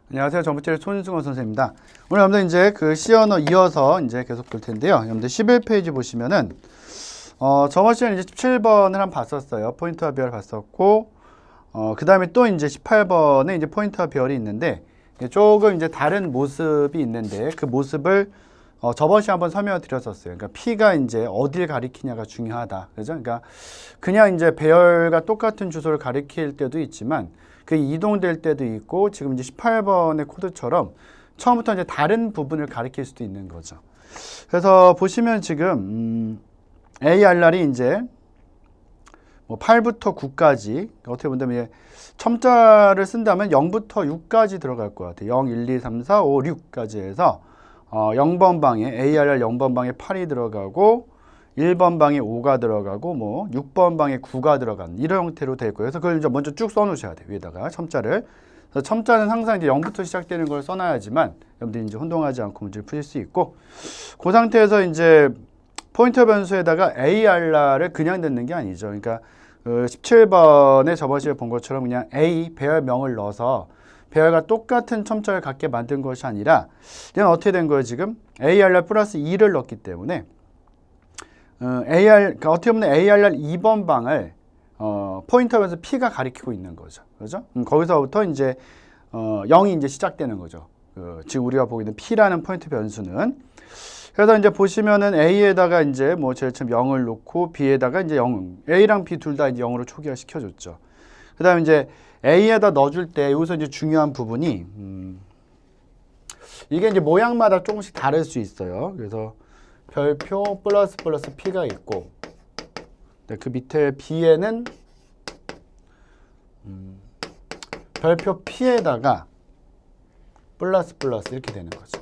안녕하세요. 정보체의 손승호 선생님입니다. 오늘 여러분들 이제 그 C 언어 이어서 이제 계속 볼 텐데요. 여러분들 11페이지 보시면은 저번 시간에 이제 17번을 한번 봤었어요. 포인트와 비열 봤었고, 그 다음에 또 이제 18번에 이제 포인트와 비열이 있는데, 조금 이제 다른 모습이 있는데, 그 모습을 저번 시간에 한번 설명을 드렸었어요. 그러니까 P가 이제 어딜 가리키냐가 중요하다. 그죠? 그러니까 그냥 이제 배열과 똑같은 주소를 가리킬 때도 있지만, 그 이동될 때도 있고, 지금 이제 18번의 코드처럼 처음부터 이제 다른 부분을 가리킬 수도 있는 거죠. 그래서 보시면 지금, ARR이 이제 뭐 8부터 9까지, 어떻게 본다면 첨자를 쓴다면 0부터 6까지 들어갈 것 같아요. 0, 1, 2, 3, 4, 5, 6까지 해서 0번 방에 ARR 0번 방에 8이 들어가고 1번 방에 5가 들어가고 뭐 6번 방에 9가 들어간 이런 형태로 될 거예요. 그래서 그걸 이제 먼저 쭉 써놓으셔야 돼요. 위에다가 첨자를. 그래서 첨자는 항상 이제 0부터 시작되는 걸 써놔야지만 여러분들이 이제 혼동하지 않고 문제를 푸실 수 있고, 그 상태에서 이제 포인터 변수에다가 ARR을 그냥 넣는 게 아니죠. 그러니까 17번에 저번 시간에 본 것처럼 그냥 A 배열명을 넣어서 배열과 똑같은 첨자를 갖게 만든 것이 아니라, 이건 어떻게 된 거예요? 지금 ARR 플러스 2를 넣었기 때문에 그러니까 어떻게 보면 ARR 2번 방을 포인터 변수 P가 가리키고 있는 거죠. 그죠? 거기서부터 이제 0이 이제 시작되는 거죠. 지금 우리가 보고 있는 P라는 포인트 변수는. 그래서 이제 보시면은 A에다가 이제 뭐 제일 처음 0을 놓고 B에다가 이제 0, A랑 B 둘 다 이제 0으로 초기화 시켜줬죠. 그 다음에 이제 A에다 넣어줄 때 여기서 이제 중요한 부분이, 이게 이제 모양마다 조금씩 다를 수 있어요. 그래서 별표 플러스 P가 있고, 그 밑에 B에는 별표 P에다가 플러스 이렇게 되는 거죠.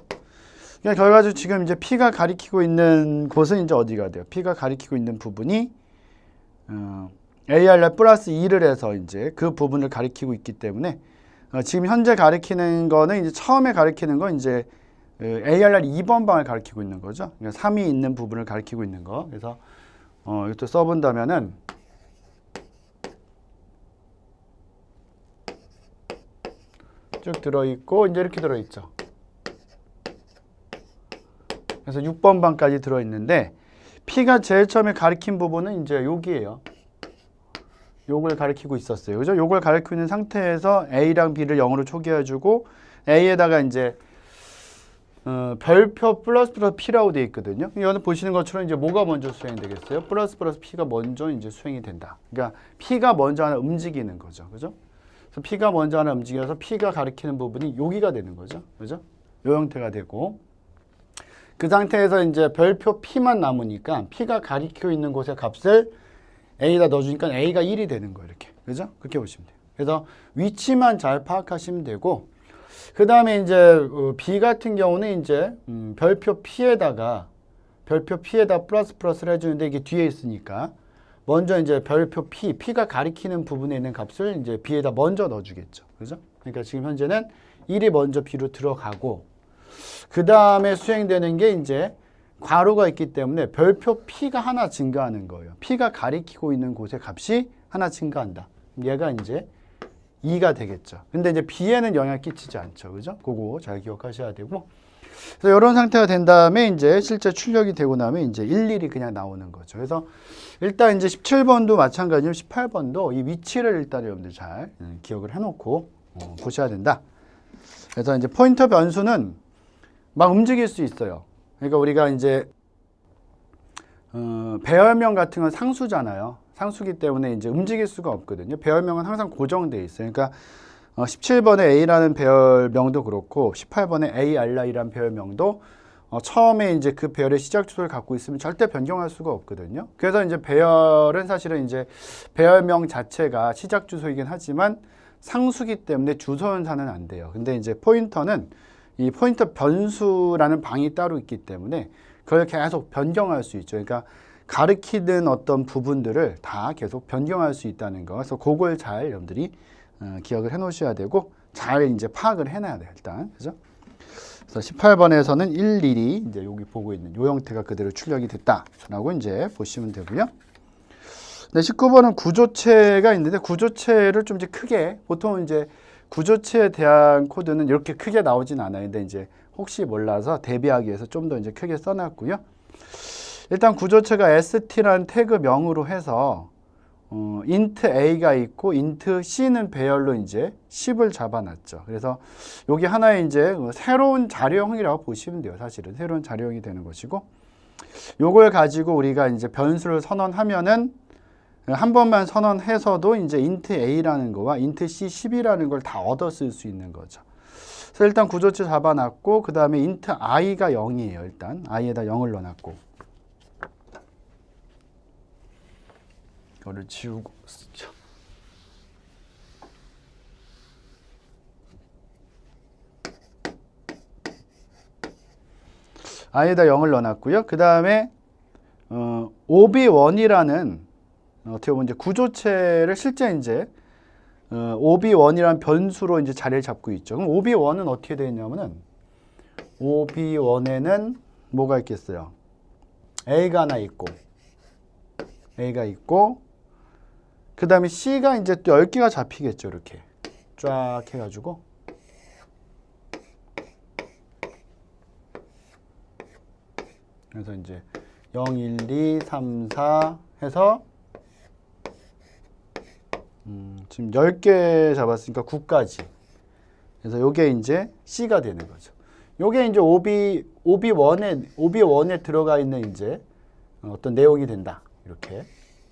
그러니까 결과적으로 지금 이제 P가 가리키고 있는 곳은 이제 어디가 돼요? P가 가리키고 있는 부분이 ARR 플러스 2를 해서 이제 그 부분을 가리키고 있기 때문에 지금 현재 가리키는 거는 이제 처음에 가리키는 건 이제 ARR 2번 방을 가리키고 있는 거죠. 그러니까 3이 있는 부분을 가리키고 있는 거. 그래서 이것도 써본다면은 쭉 들어있고 이제 이렇게 들어있죠. 그래서 6번 방까지 들어있는데, P가 제일 처음에 가리킨 부분은 이제 여기예요. 요걸 가리키고 있었어요. 그죠? 요걸 가리키고 있는 상태에서 A랑 B를 0으로 초기화해주고, A에다가 이제 별표 플러스 P라고 되어 있거든요. 이거는 보시는 것처럼 이제 뭐가 먼저 수행이 되겠어요? 플러스 P가 먼저 이제 수행이 된다. 그러니까 P가 먼저 하나 움직이는 거죠. 그죠? 그래서 P가 먼저 하나 움직여서 P가 가리키는 부분이 여기가 되는 거죠. 그죠? 요 형태가 되고, 그 상태에서 이제 별표 P만 남으니까 P가 가리키고 있는 곳의 값을 A에다 넣어주니까 A가 1이 되는 거예요. 이렇게. 그죠? 그렇게 보시면 돼요. 그래서 위치만 잘 파악하시면 되고, 그 다음에 이제 B 같은 경우는 이제 별표 P에다 플러스를 해주는데 이게 뒤에 있으니까 먼저 이제 별표 P가 가리키는 부분에 있는 값을 이제 B에다 먼저 넣어주겠죠. 그죠? 그러니까 지금 현재는 1이 먼저 B로 들어가고, 그 다음에 수행되는 게 이제 괄호가 있기 때문에 별표 P가 하나 증가하는 거예요. P가 가리키고 있는 곳의 값이 하나 증가한다. 얘가 이제 2가 되겠죠. 근데 이제 B에는 영향 끼치지 않죠. 그죠? 그거 잘 기억하셔야 되고. 그래서 이런 상태가 된 다음에 이제 실제 출력이 되고 나면 이제 일일이 그냥 나오는 거죠. 그래서 일단 이제 17번도 마찬가지로 18번도 이 위치를 일단 여러분들 잘 기억을 해놓고 보셔야 된다. 그래서 이제 포인터 변수는 막 움직일 수 있어요. 그러니까 우리가 이제 배열명 같은 건 상수잖아요. 상수기 때문에 이제 움직일 수가 없거든요. 배열명은 항상 고정되어 있어요. 그러니까 17번에 A라는 배열명도 그렇고 18번에 AR라이라는 배열명도 처음에 이제 그 배열의 시작 주소를 갖고 있으면 절대 변경할 수가 없거든요. 그래서 이제 배열은 사실은 이제 배열명 자체가 시작 주소이긴 하지만 상수기 때문에 주소 연산은 안 돼요. 근데 이제 포인터는 이 포인터 변수라는 방이 따로 있기 때문에 그걸 계속 변경할 수 있죠. 그러니까 가리키는 어떤 부분들을 다 계속 변경할 수 있다는 거. 그래서 그걸 잘 여러분들이 기억을 해 놓으셔야 되고, 잘 이제 파악을 해놔야 돼요, 일단. 그죠? 그래서 18번에서는 일일이 이제 여기 보고 있는 요 형태가 그대로 출력이 됐다라고 이제 보시면 되고요. 네, 19번은 구조체가 있는데, 구조체를 좀 이제 크게, 보통 이제 구조체에 대한 코드는 이렇게 크게 나오진 않아요. 근데 이제 혹시 몰라서 대비하기 위해서 좀 더 이제 크게 써놨고요. 일단 구조체가 st라는 태그명으로 해서 int a가 있고 int c는 배열로 이제 10을 잡아놨죠. 그래서 여기 하나의 이제 새로운 자료형이라고 보시면 돼요. 사실은 새로운 자료형이 되는 것이고, 요걸 가지고 우리가 이제 변수를 선언하면은 한 번만 선언해서도 이제 int a라는 거와 int c 10이라는 걸 다 얻어 쓸 수 있는 거죠. 그래서 일단 구조체 잡아놨고, 그 다음에 int i가 0이에요. 일단 i에다 0을 넣어놨고, 이거를 지우고 쓰죠. i에다 0을 넣어놨고요. 그 다음에 ob1이라는 어떻게 보면 이제 구조체를 실제 이제 ob1이라는 변수로 이제 자리를 잡고 있죠. 그럼 ob1은 어떻게 되어 있냐면은 ob1에는 뭐가 있겠어요? a가 하나 있고, 그 다음에 c가 이제 또 10개가 잡히겠죠. 이렇게 쫙 해가지고. 그래서 이제 0, 1, 2, 3, 4 해서 지금 10개 잡았으니까 9까지. 그래서 요게 이제 C가 되는 거죠. 요게 이제 OB1에 들어가 있는 이제 어떤 내용이 된다. 이렇게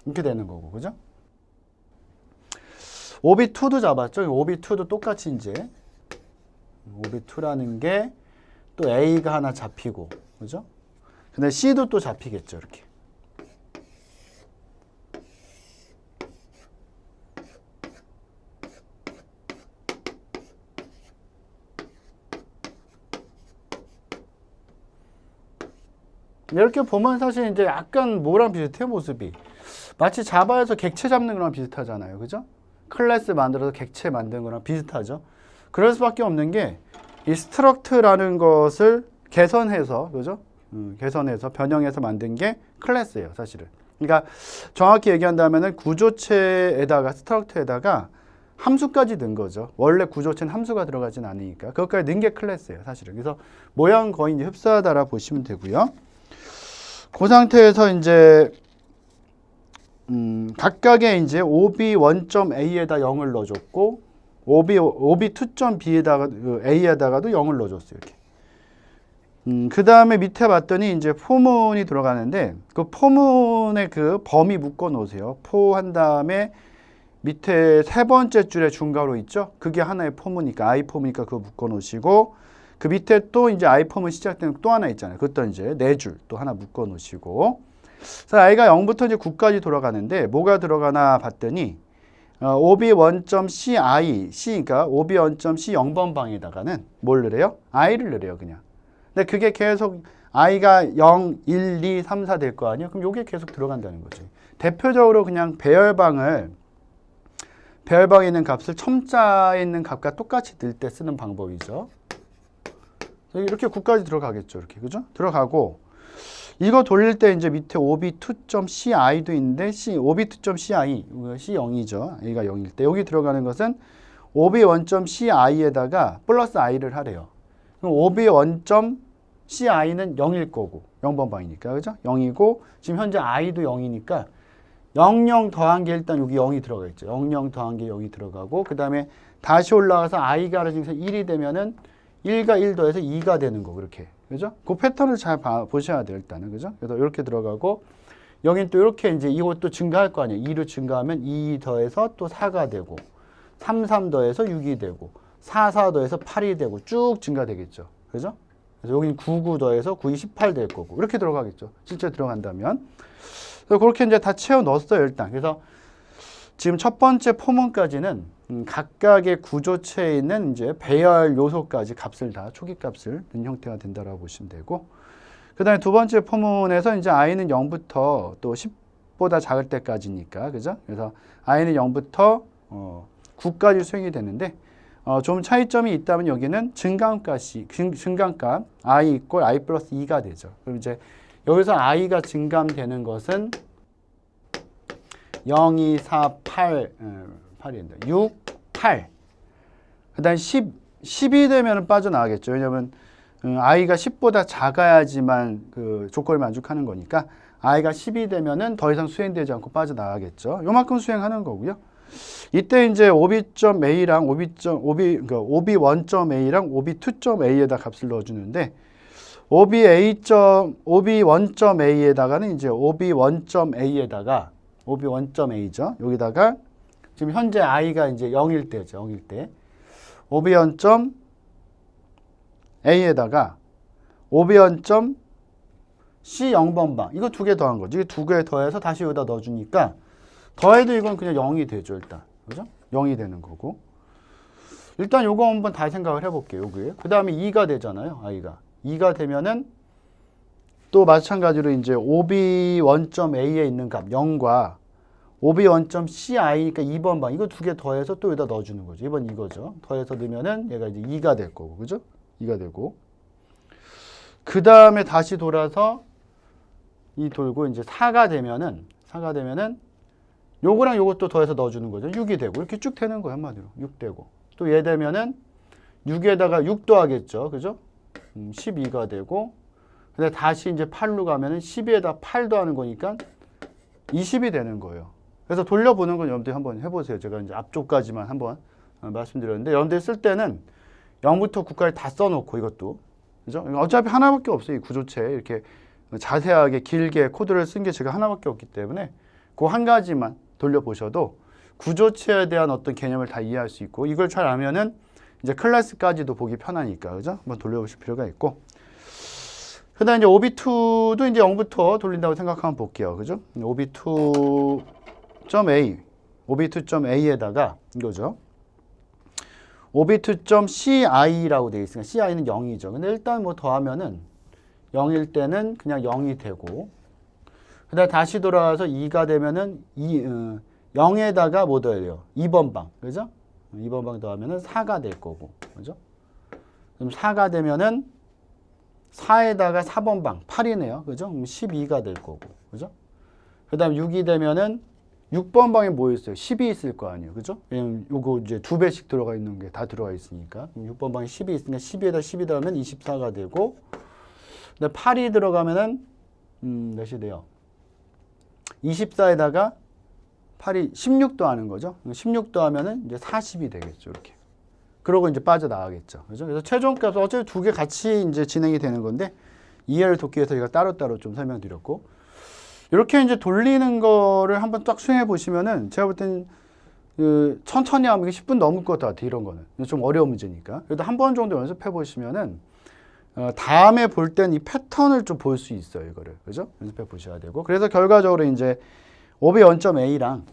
되는 거고, 그죠? OB2도 잡았죠. OB2도 똑같이 이제 OB2라는 게 또 A가 하나 잡히고, 그죠? 근데 C도 또 잡히겠죠. 이렇게. 이렇게 보면 사실 이제 약간 뭐랑 비슷해요, 모습이. 마치 자바에서 객체 잡는 거랑 비슷하잖아요. 그죠? 클래스 만들어서 객체 만드는 거랑 비슷하죠. 그럴 수밖에 없는 게 이 스트럭트라는 것을 개선해서, 그죠? 개선해서 변형해서 만든 게 클래스예요, 사실은. 그러니까 정확히 얘기한다면은 구조체에다가 스트럭트에다가 함수까지 넣은 거죠. 원래 구조체는 함수가 들어가진 않으니까 그것까지 넣은 게 클래스예요, 사실은. 그래서 모양 거의 이제 흡사하다라 보시면 되고요. 그 상태에서 이제 각각의 이제 ob1.a에다 0을 넣어줬고 ob2.b에다가 a에다가도 0을 넣어줬어요. 이렇게. 그 다음에 밑에 봤더니 이제 포문이 들어가는데 그 포문의 그 범위 묶어 놓으세요. 포 한 다음에 밑에 세 번째 줄에 중괄호 있죠? 그게 하나의 포문이니까 i 포문이니까 그거 묶어 놓으시고, 그 밑에 또 이제 i 포문 시작되는 또 하나 있잖아요. 그것도 이제 네 줄 또 하나 묶어 놓으시고. 그래서 i가 0부터 이제 9까지 돌아가는데 뭐가 들어가나 봤더니 ob1.ci, c니까 ob1.c 0번 방에다가는 뭘 넣으래요? i를 넣으래요, 그냥. 근데 그게 계속 i가 0, 1, 2, 3, 4 될 거 아니에요? 그럼 이게 계속 들어간다는 거죠. 대표적으로 그냥 배열방에 있는 값을 첨자에 있는 값과 똑같이 넣을 때 쓰는 방법이죠. 이렇게 9까지 들어가겠죠. 이렇게. 그죠? 들어가고, 이거 돌릴 때 이제 밑에 ob2.ci도 있는데, ob2.ci, C0이죠. A가 0일 때. 여기 들어가는 것은 ob1.ci에다가 플러스 i를 하래요. 그럼 ob1.ci는 0일 거고, 0번 방이니까. 그죠? 0이고, 지금 현재 i도 0이니까, 00 더한 게 일단 여기 0이 들어가 있죠. 00 더한 게 0이 들어가고, 그 다음에 다시 올라가서 i가 지금 1이 되면은 1과 1 더해서 2가 되는 거고, 이렇게. 그죠? 그 패턴을 잘 보셔야 돼요, 일단은. 그죠? 그래서 이렇게 들어가고, 여긴 또 이렇게 이제 이것도 증가할 거 아니에요. 2로 증가하면 2 더해서 또 4가 되고, 3, 3 더해서 6이 되고, 4, 4 더해서 8이 되고, 쭉 증가되겠죠. 그죠? 그래서 여긴 9, 9 더해서 9이 18 될 거고, 이렇게 들어가겠죠. 실제 들어간다면. 그래서 그렇게 이제 다 채워 넣었어요, 일단. 그래서 지금 첫 번째 포문까지는 각각의 구조체에 있는 이제 배열 요소까지 값을 다 초기 값을 넣은 형태가 된다라고 보시면 되고, 그 다음에 두 번째 포문에서 이제 i는 0부터 또 10보다 작을 때까지니까, 그죠? 그래서 i는 0부터 9까지 수행이 되는데, 좀 차이점이 있다면 여기는 증가값 i 이꼴 i 플러스 2가 되죠. 그럼 이제 여기서 i가 증감되는 것은 0, 2, 4, 8, 8인데 6, 8. 그다음 10이 되면 빠져나가겠죠. 왜냐하면 i가 10보다 작아야지만 그 조건을 만족하는 거니까 i가 10이 되면은 더 이상 수행되지 않고 빠져나가겠죠. 요만큼 수행하는 거고요. 이때 이제 OB.A랑 그러니까 OB1.A랑 OB2.A에다 값을 넣어주는데 OB1.A에다가는 이제 OB1.A죠. 여기다가 지금 현재 i가 이제 0일 때죠. 0일 때 OB1.A에다가 OB1.C0번방 이거 두 개 더한 거죠. 이게 두 개 더해서 다시 여기다 넣어주니까 더해도 이건 그냥 0이 되죠. 일단 그죠? 0이 되는 거고 일단 요거 한번 다시 생각을 해볼게요. 그 다음에 2가 되잖아요. i가 2가 되면은 또 마찬가지로 이제 OB1.A에 있는 값 0과 OB1.CI니까 2번 방 이거 두 개 더해서 또 여기다 넣어주는 거죠. 이번 이거죠. 더해서 넣으면은 얘가 이제 2가 될 거고, 그죠? 2가 되고 그 다음에 다시 돌아서 이 돌고 이제 4가 되면은 요거랑 요것도 더해서 넣어주는 거죠. 6이 되고 이렇게 쭉 되는 거예요. 한마디로 6 되고 또 얘 되면은 6에다가 6 더하겠죠, 그죠? 12가 되고 근데 다시 이제 8로 가면은 12에다 8 더하는 거니까 20이 되는 거예요. 그래서 돌려보는 건 여러분들 한번 해보세요. 제가 이제 앞쪽까지만 한번 말씀드렸는데 여러분들 쓸 때는 0부터 9까지 다 써놓고 이것도 그죠? 어차피 하나밖에 없어요. 이 구조체에 이렇게 자세하게 길게 코드를 쓴 게 제가 하나밖에 없기 때문에 그 한 가지만 돌려보셔도 구조체에 대한 어떤 개념을 다 이해할 수 있고 이걸 잘 알면은 이제 클래스까지도 보기 편하니까 그죠? 한번 돌려보실 필요가 있고 그다음 이제 OB2도 이제 0부터 돌린다고 생각하면 볼게요. 그죠? OB2.A에다가 이거죠. OB2.CI라고 되어 있으니까 CI는 0이죠. 근데 일단 뭐 더하면은 0일 때는 그냥 0이 되고 그다음 다시 돌아와서 2가 되면은 0에다가 뭐 더해요? 2번 방. 그죠? 2번 방 더하면은 4가 될 거고. 그죠? 그럼 4가 되면은 4에다가 4번 방 8이네요. 그죠? 그럼 12가 될 거고. 그죠? 그다음 6이 되면은 6번 방에 뭐 있어요? 10이 있을 거 아니에요. 그죠? 왜냐면 요거 이제 두 배씩 들어가 있는 게 다 들어가 있으니까. 6번 방에 10이 있으니까 12에다 12 더하면 24가 되고 근데 8이 들어가면은 몇이 돼요? 24에다가 8이 16도 하는 거죠. 16도 하면은 이제 40이 되겠죠. 이렇게. 그러고 이제 빠져나가겠죠. 그죠? 그래서 최종값은 어차피 두 개 같이 이제 진행이 되는 건데 이해를 돕기 위해서 제가 따로따로 좀 설명드렸고 이렇게 이제 돌리는 거를 한번 딱 수행해 보시면은 제가 볼 때는 천천히 하면 10분 넘을 것 같아요. 이런 거는. 좀 어려운 문제니까. 그래도 한 번 정도 연습해 보시면은 다음에 볼 땐 이 패턴을 좀 볼 수 있어요. 이거를. 그죠? 연습해 보셔야 되고. 그래서 결과적으로 이제 OB1.A랑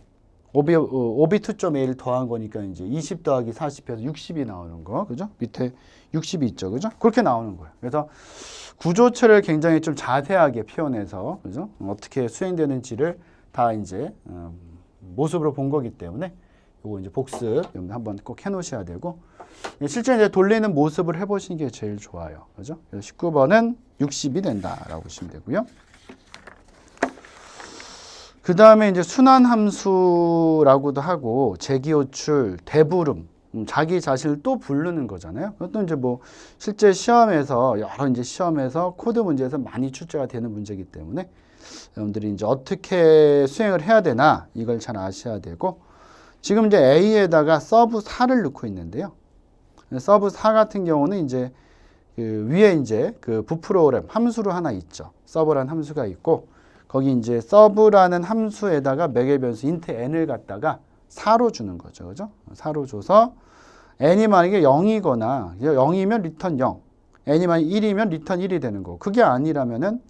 OB2.A를 더한 거니까 이제 20 더하기 40해서 60이 나오는 거. 그죠? 밑에 60이 있죠. 그죠? 그렇게 나오는 거예요. 그래서 구조체를 굉장히 좀 자세하게 표현해서, 그죠? 어떻게 수행되는지를 다 이제, 모습으로 본 거기 때문에 요거 이제 복습 한번 꼭 해 놓으셔야 되고, 실제 이제 돌리는 모습을 해보시는 게 제일 좋아요. 그죠? 그래서 19번은 60이 된다라고 보시면 되고요. 그 다음에 이제 순환함수라고도 하고 재기호출, 대부름, 자기 자신을 또 부르는 거잖아요. 그것도 이제 뭐 실제 시험에서 여러 이제 시험에서 코드 문제에서 많이 출제가 되는 문제이기 때문에 여러분들이 이제 어떻게 수행을 해야 되나 이걸 잘 아셔야 되고 지금 이제 A에다가 서브 4를 넣고 있는데요. 서브 4 같은 경우는 이제 그 위에 이제 그 부프로그램 함수로 하나 있죠. 서브라는 함수가 있고 거기 이제 서브라는 함수에다가 매개 변수 int n을 갖다가 4로 주는 거죠. 그죠? 4로 줘서 n이 만약에 0이거나 0이면 리턴 0, n이 만약에 1이면 리턴 1이 되는 거고 그게 아니라면은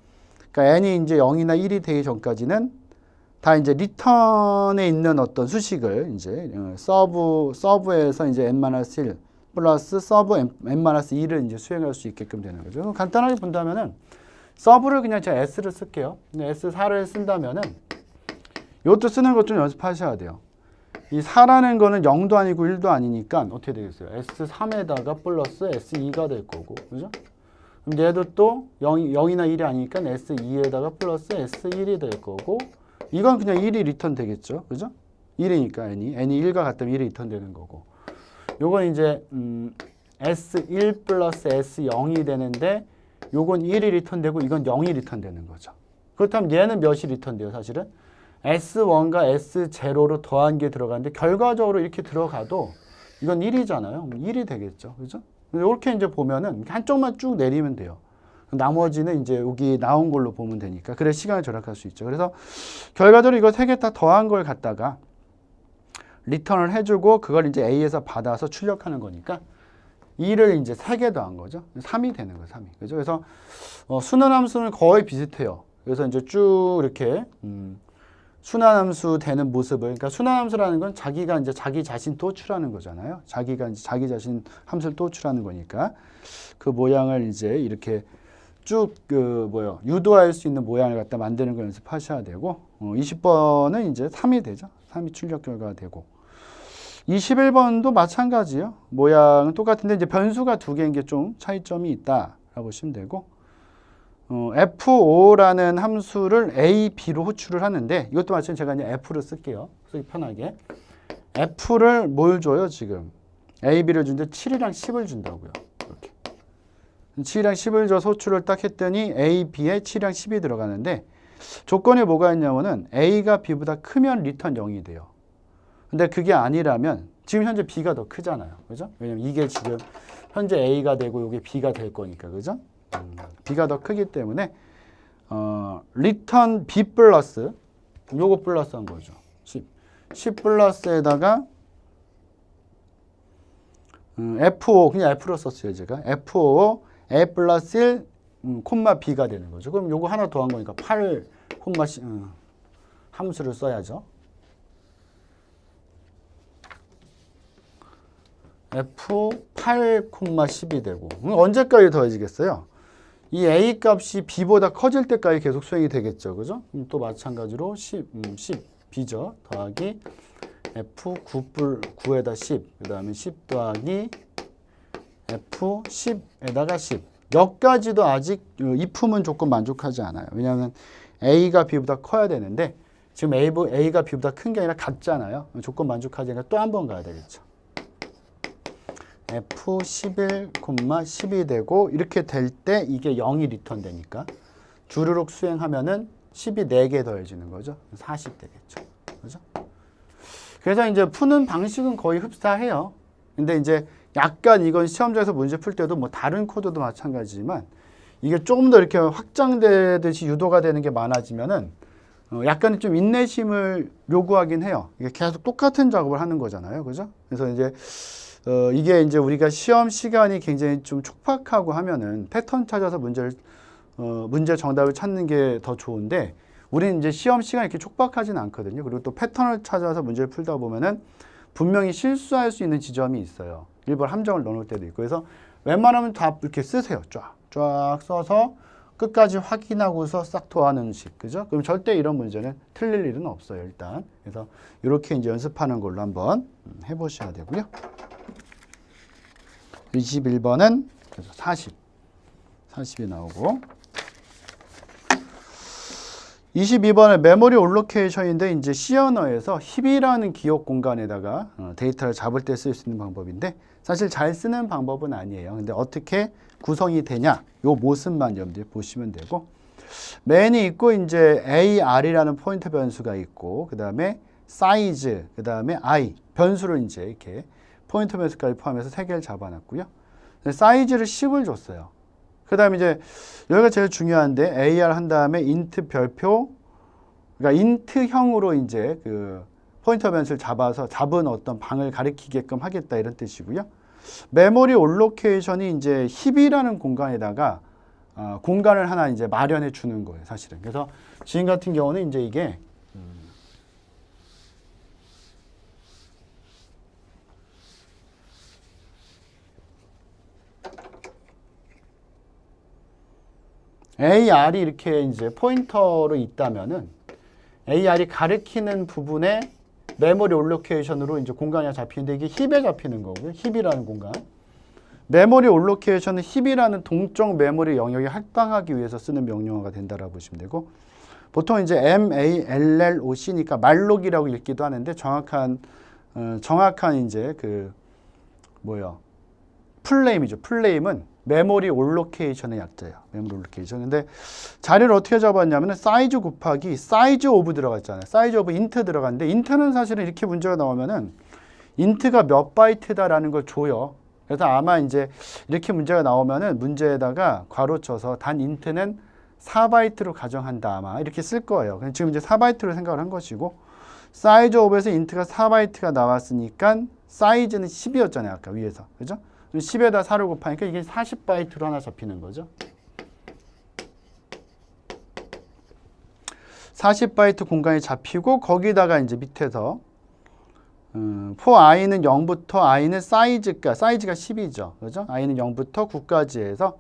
그러니까 n이 이제 0이나 1이 되기 전까지는 다 이제 리턴에 있는 어떤 수식을 이제 서브에서 이제 n-1 플러스 서브 n-2를 이제 수행할 수 있게끔 되는 거죠. 간단하게 본다면은 서브를 그냥 제가 s를 쓸게요. s4를 쓴다면은 이것도 쓰는 것 좀 연습하셔야 돼요. 이 4라는 거는 0도 아니고 1도 아니니까 어떻게 되겠어요? S3에다가 플러스 S2가 될 거고, 그죠? 그럼 얘도 또 0이나 1이 아니니까 S2에다가 플러스 S1이 될 거고, 이건 그냥 1이 리턴 되겠죠, 그죠? 1이니까 n이 1과 같다면 1이 리턴 되는 거고. 요건 이제 S1 플러스 S0이 되는데 요건 1이 리턴되고 이건 0이 리턴되는 거죠. 그렇다면 얘는 몇이 리턴돼요, 사실은? S1과 S0로 더한 게 들어가는데 결과적으로 이렇게 들어가도 이건 1이잖아요. 1이 되겠죠. 그죠? 이렇게 이제 보면은 한쪽만 쭉 내리면 돼요. 나머지는 이제 여기 나온 걸로 보면 되니까. 그래 시간을 절약할 수 있죠. 그래서 결과적으로 이거 세 개 다 더한 걸 갖다가 리턴을 해주고 그걸 이제 A에서 받아서 출력하는 거니까 2를 이제 3개 더한 거죠. 3이 되는 거예요. 3이. 그죠? 그래서 순환함수는 거의 비슷해요. 그래서 이제 쭉 이렇게 순환함수 되는 모습을, 그러니까 순환함수라는 건 자기가 이제 자기 자신 도출하는 거잖아요. 자기가 이제 자기 자신 함수를 도출하는 거니까 그 모양을 이제 이렇게 쭉 유도할 수 있는 모양을 갖다 만드는 걸 연습하셔야 되고 20번은 이제 3이 되죠. 3이 출력 결과가 되고 21번도 마찬가지예요. 모양은 똑같은데 이제 변수가 두 개인 게 좀 차이점이 있다라고 보시면 되고 F5라는 함수를 A, B로 호출을 하는데 이것도 마찬가지로 제가 이제 F를 쓸게요. 쓰기 편하게. F를 뭘 줘요, 지금? A, B를 주는데 7이랑 10을 준다고요. 이렇게. 7이랑 10을 줘서 호출을 딱 했더니 A, B에 7이랑 10이 들어가는데 조건이 뭐가 있냐면은 A가 B보다 크면 리턴 0이 돼요. 근데 그게 아니라면 지금 현재 B가 더 크잖아요. 그죠? 왜냐면 이게 지금 현재 A가 되고 이게 B가 될 거니까. 그죠? B가 더 크기 때문에 리턴 B 플러스 요거 플러스 한 거죠. 10 플러스에다가 F5 그냥 F로 썼어요. 제가 F5 A 플러스 1 콤마 B가 되는 거죠. 그럼 요거 하나 더 한 거니까 8 콤마 함수를 써야죠. F8, 10이 되고 언제까지 더해지겠어요? 이 A 값이 B보다 커질 때까지 계속 수행이 되겠죠. 그죠? 또 마찬가지로 10 B죠. 더하기 F9에다 10, 그 다음에 10 더하기 F10에다가 10. 여기까지도 아직 이 품은 조금 만족하지 않아요. 왜냐하면 A가 B보다 커야 되는데 지금 A가 B보다 큰 게 아니라 같잖아요. 조건 만족하지 않으니까 또 한 번 가야 되겠죠. F11, 10이 되고 이렇게 될 때 이게 0이 리턴 되니까 주르륵 수행하면은 10이 4개 더해지는 거죠. 40 되겠죠. 그죠? 그래서 이제 푸는 방식은 거의 흡사해요. 근데 이제 약간 이건 시험장에서 문제 풀 때도 뭐 다른 코드도 마찬가지지만 이게 조금 더 이렇게 확장되듯이 유도가 되는 게 많아지면은 약간 좀 인내심을 요구하긴 해요. 이게 계속 똑같은 작업을 하는 거잖아요. 그죠? 그래서 이제 이게 이제 우리가 시험 시간이 굉장히 좀 촉박하고 하면은 패턴 찾아서 문제 정답을 찾는 게 더 좋은데 우리는 이제 시험 시간이 이렇게 촉박하진 않거든요. 그리고 또 패턴을 찾아서 문제를 풀다 보면은 분명히 실수할 수 있는 지점이 있어요. 일부러 함정을 넣어놓을 때도 있고. 그래서 웬만하면 다 이렇게 쓰세요. 쫙 써서 끝까지 확인하고서 싹 도하는 식. 그죠? 그럼 절대 이런 문제는 틀릴 일은 없어요. 일단. 그래서 이렇게 이제 연습하는 걸로 한번 해보셔야 되고요. 21번은 40이 나오고 22번은 메모리 올로케이션인데 이제 C 언어에서 힙이라는 기억 공간에다가 데이터를 잡을 때 쓸 수 있는 방법인데 사실 잘 쓰는 방법은 아니에요. 근데 어떻게 구성이 되냐 요 모습만 염두에 보시면 되고 맨이 있고 이제 AR이라는 포인터 변수가 있고 그 다음에 사이즈 그 다음에 I 변수를 이제 이렇게 포인터 변수까지 포함해서 3개를 잡아놨고요. 사이즈를 10을 줬어요. 그 다음에 이제 여기가 제일 중요한데 AR 한 다음에 int 별표 그러니까 int형으로 이제 그 포인터 변수를 잡은 어떤 방을 가리키게끔 하겠다 이런 뜻이고요. 메모리 올로케이션이 이제 힙이라는 공간에다가 공간을 하나 이제 마련해 주는 거예요, 사실은. 그래서 지금 같은 경우는 이제 이게 AR이 이렇게 이제 포인터로 있다면은 AR이 가리키는 부분에 메모리 올로케이션으로 이제 공간이 잡히는데 이게 힙에 잡히는 거고요. 힙이라는 공간. 메모리 올로케이션은 힙이라는 동적 메모리 영역에 할당하기 위해서 쓰는 명령어가 된다라고 보시면 되고 보통 이제 MALLOC니까 말록이라고 읽기도 하는데 정확한 이제 그 뭐예요? 플레임이죠. 플레임은 메모리 올로케이션의 약자예요. 메모리 올로케이션. 근데 자리를 어떻게 잡았냐면은 사이즈 곱하기 사이즈 오브 들어갔잖아요. 사이즈 오브 인트 들어갔는데 인트는 사실은 이렇게 문제가 나오면은 인트가 몇 바이트다라는 걸 줘요. 그래서 아마 이제 이렇게 문제가 나오면은 문제에다가 괄호 쳐서 단 인트는 4바이트로 가정한다 아마 이렇게 쓸 거예요. 지금 이제 4바이트로 생각을 한 것이고 사이즈 오브에서 인트가 4바이트가 나왔으니까 사이즈는 10이었잖아요. 아까 위에서. 그죠? 10에다 4를 곱하니까 이게 40바이트로 하나 잡히는 거죠. 40바이트 공간이 잡히고 거기다가 이제 밑에서 for i는 0부터 i는 사이즈가 10이죠. 그죠? i는 0부터 9까지 해서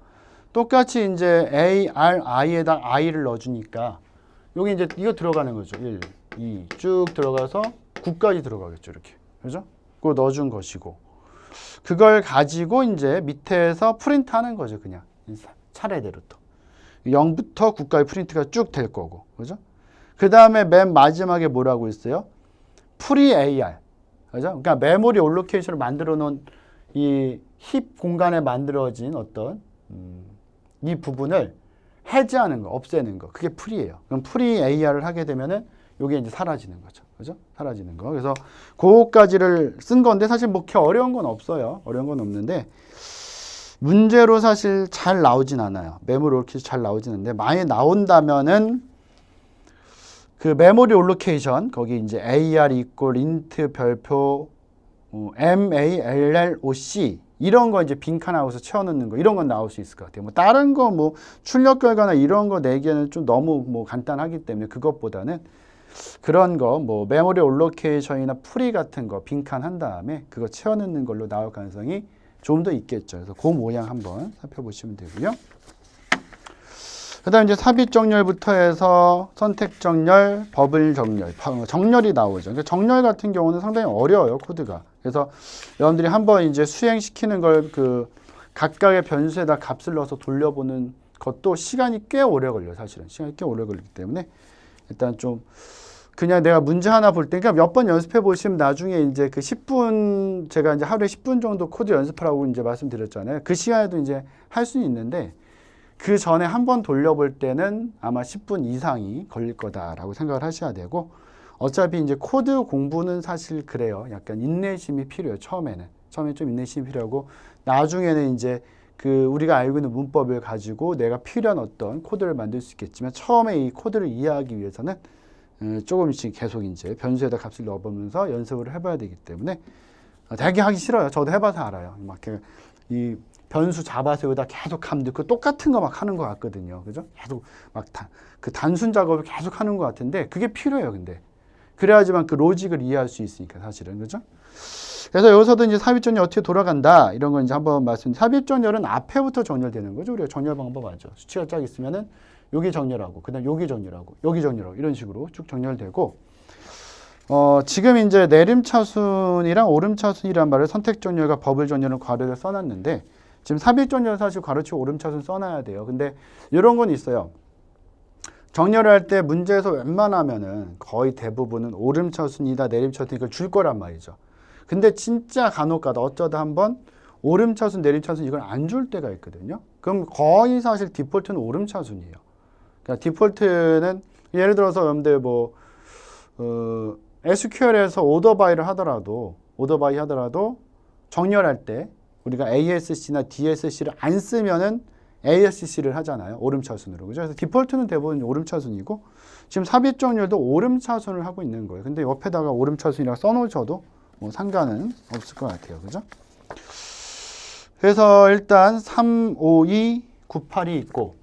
똑같이 이제 a, r, i에다 i를 넣어주니까 여기 이제 이거 들어가는 거죠. 1, 2 쭉 들어가서 9까지 들어가겠죠. 이렇게. 그죠? 그거 넣어준 것이고. 그걸 가지고 이제 밑에서 프린트 하는 거죠. 그냥. 차례대로 또. 0부터 9까지 프린트가 쭉 될 거고. 그죠? 그 다음에 맨 마지막에 뭐라고 있어요? 프리 AR. 그죠? 그러니까 메모리 올로케이션을 만들어 놓은 이 힙 공간에 만들어진 어떤 이 부분을 해제하는 거, 없애는 거. 그게 프리예요. 그럼 프리 AR을 하게 되면은 이게 이제 사라지는 거죠. 그죠? 사라지는 거. 그래서 그거까지를 쓴 건데 사실 뭐 그렇게 어려운 건 없어요. 어려운 건 없는데 문제로 사실 잘 나오진 않아요. 메모리 올로케이션 잘 나오진 않는데 만약에 나온다면은 그 메모리 올로케이션 거기 이제 AR 이꼴 인트 별표 MALLOC 이런 거 이제 빈칸하고서 채워넣는 거 이런 건 나올 수 있을 것 같아요. 뭐 다른 거 뭐 출력 결과나 이런 거 내기에는 좀 너무 뭐 간단하기 때문에 그것보다는 그런 거 뭐 메모리 올로케이션이나 프리 같은 거 빈칸 한 다음에 그거 채워넣는 걸로 나올 가능성이 좀 더 있겠죠. 그래서 그 모양 한번 살펴보시면 되고요. 그 다음에 이제 삽입 정렬부터 해서 선택 정렬, 버블 정렬, 정렬이 나오죠. 그러니까 정렬 같은 경우는 상당히 어려워요, 코드가. 그래서 여러분들이 한번 이제 수행시키는 걸 그 각각의 변수에다 값을 넣어서 돌려보는 것도 시간이 꽤 오래 걸려요, 사실은. 시간이 꽤 오래 걸리기 때문에 일단 좀 그냥 내가 문제 하나 볼 때, 그러니까 몇 번 연습해 보시면 나중에 이제 그 10분, 제가 이제 하루에 10분 정도 코드 연습하라고 이제 말씀드렸잖아요. 그 시간에도 이제 할 수는 있는데 그 전에 한 번 돌려볼 때는 아마 10분 이상이 걸릴 거다라고 생각을 하셔야 되고 어차피 이제 코드 공부는 사실 그래요. 약간 인내심이 필요해요. 처음에는 좀 인내심이 필요하고 나중에는 이제 그 우리가 알고 있는 문법을 가지고 내가 필요한 어떤 코드를 만들 수 있겠지만 처음에 이 코드를 이해하기 위해서는 조금씩 계속 이제 변수에다 값을 넣어보면서 연습을 해봐야 되기 때문에 되게 하기 싫어요. 저도 해봐서 알아요. 막 이 변수 잡아서 여기다 계속 감 넣고 똑같은 거 막 하는 것 같거든요. 그죠? 계속 막 그 단순 작업을 계속 하는 것 같은데 그게 필요해요. 근데 그래야지만 그 로직을 이해할 수 있으니까 사실은. 그죠? 그래서 여기서도 이제 삽입 정렬 어떻게 돌아간다 이런 거 이제 한번 삽입 정렬은 앞에부터 정렬되는 거죠. 우리가 정렬 방법 알죠. 수치가 쫙 있으면은 여기 정렬하고 그다음 여기 정렬하고 여기 정렬하고 이런 식으로 쭉 정렬되고 지금 이제 내림차순이랑 오름차순이란 말을 선택 정렬과 버블 정렬을 괄호를 써놨는데 지금 삽입 정렬 사실 괄호치고 오름차순 써놔야 돼요. 근데 이런 건 있어요. 정렬을 할 때 문제에서 웬만하면은 거의 대부분은 오름차순이다 내림차순 이걸 줄 거란 말이죠. 근데 진짜 간혹가다 어쩌다 한번 오름차순 내림차순 이걸 안 줄 때가 있거든요. 그럼 거의 사실 디폴트는 오름차순이에요. 그러니까 디폴트는 예를 들어서 여러분들 뭐 SQL에서 오더바이를 하더라도 정렬할 때 우리가 ASC나 DSC를 안 쓰면은 ASC를 하잖아요. 오름차순으로. 그죠? 그래서 디폴트는 대부분 오름차순이고 지금 삽입 정렬도 오름차순을 하고 있는 거예요. 근데 옆에다가 오름차순이라고 써놓으셔도 뭐 상관은 없을 것 같아요. 그죠? 그래서 일단 3, 5, 2, 9, 8이 있고